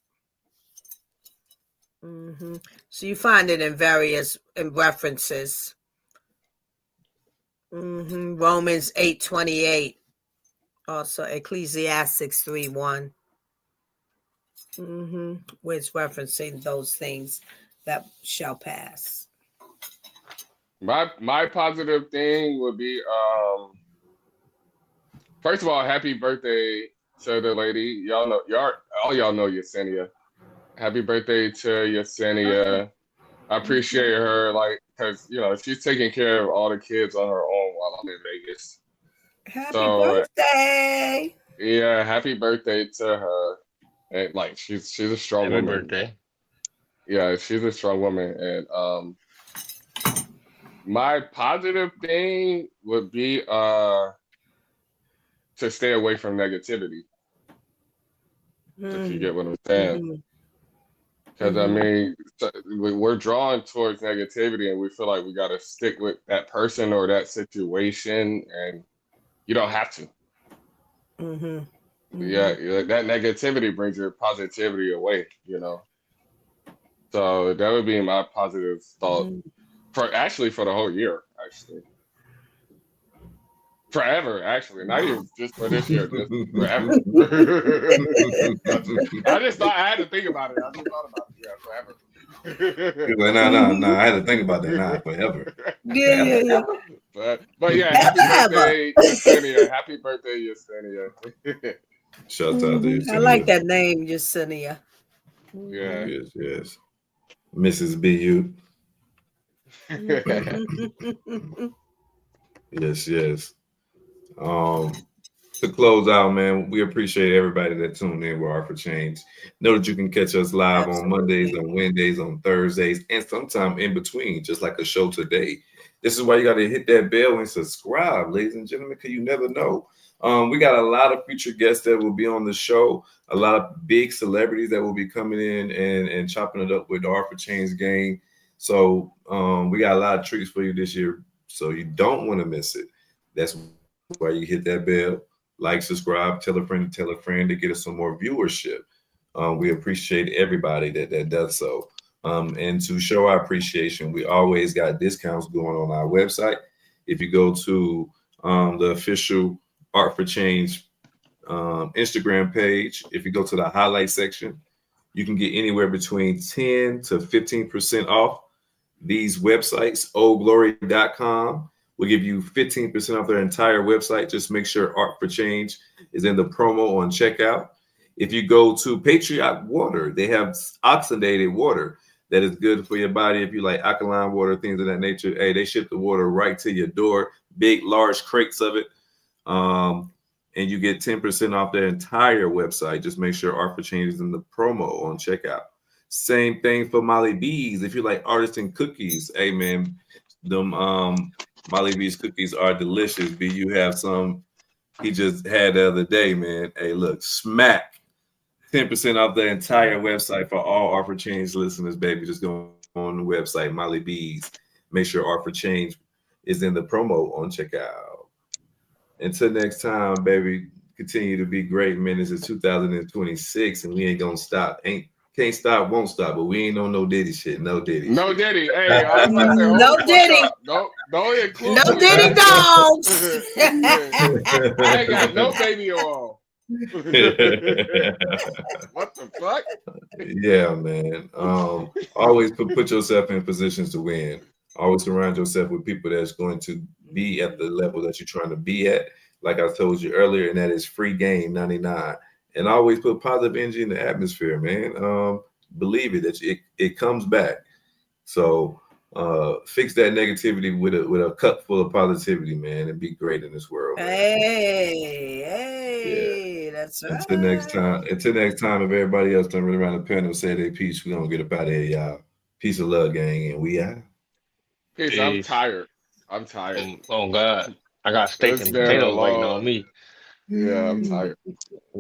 So you find it in various references. Romans 8:28. Also Ecclesiastes 3:1. Where it's referencing those things that shall pass. My positive thing would be first of all, happy birthday to the lady. Y'all know all y'all know Yesenia. Happy birthday to Yesenia. I appreciate her, like, because she's taking care of all the kids on her own while I'm in Vegas. Happy birthday! Yeah, happy birthday to her. And like she's a strong woman. Happy birthday. Yeah, she's a strong woman. And my positive thing would be to stay away from negativity. If you get what I'm saying. Because I mean, we're drawn towards negativity and we feel like we got to stick with that person or that situation, and you don't have to. Yeah, that negativity brings your positivity away, So that would be my positive thought for the whole year, actually. Forever, actually, not even just for this year, just forever. I just thought I had to think about it. I just thought about it, forever. No, I had to think about that. Nah, forever. Yeah. But yeah, happy birthday, Yesenia. Happy birthday, Yesenia. Shout out to you. I like that name, Yesenia. Yeah. Yes. Mrs. BU. Yes. To close out, man, we appreciate everybody that tuned in with Art for Change. Know that you can catch us live on Mondays, on Wednesdays, on Thursdays, and sometime in between, just like a show today. This is why you got to hit that bell and subscribe, ladies and gentlemen, because you never know. We got a lot of featured guests that will be on the show, a lot of big celebrities that will be coming in and chopping it up with the Art for Change gang. So we got a lot of treats for you this year, so you don't want to miss it. That's why you hit that bell, like, subscribe, tell a friend to get us some more viewership. We appreciate everybody that does so. And to show our appreciation, we always got discounts going on our website. If you go to the official Art for Change Instagram page, if you go to the highlight section, you can get anywhere between 10 to 15% off these websites. oldglory.com will give you 15% off their entire website. Just make sure Art for Change is in the promo on checkout. If you go to Patriot Water, they have oxygenated water that is good for your body. If you like alkaline water, things of that nature, hey, they ship the water right to your door, big, large crates of it. And you get 10% off their entire website. Just make sure Art for Change is in the promo on checkout. Same thing for Molly B's. If you like artisan cookies, hey man, them Molly B's cookies are delicious. B, you have some he just had the other day, man. Hey, look, smack 10% off the entire website for all Art for Change listeners, baby. Just go on the website, Molly B's. Make sure Art for Change is in the promo on checkout. Until next time, baby, continue to be great, man. This is 2026, and we ain't gonna stop. Can't stop, won't stop, but we ain't on no Diddy shit. No Diddy. No Diddy. Hey, I was about to say, no Diddy. No include. No Diddy dogs. I ain't got no baby oil. What the fuck? Yeah, man. Always put yourself in positions to win. Always surround yourself with people that's going to be at the level that you're trying to be at. Like I told you earlier, and that is free game 99. And always put positive energy in the atmosphere, man. Believe it, that it comes back. So fix that negativity with a cup full of positivity, man, and be great in this world. Hey, that's right. Until next time, if everybody else done run around the panel say their piece, we're gonna get up out of here, y'all. Peace of love, gang, and we out. Peace. I'm tired. Oh God, I got steak and potatoes waiting on me. Yeah, I'm tired.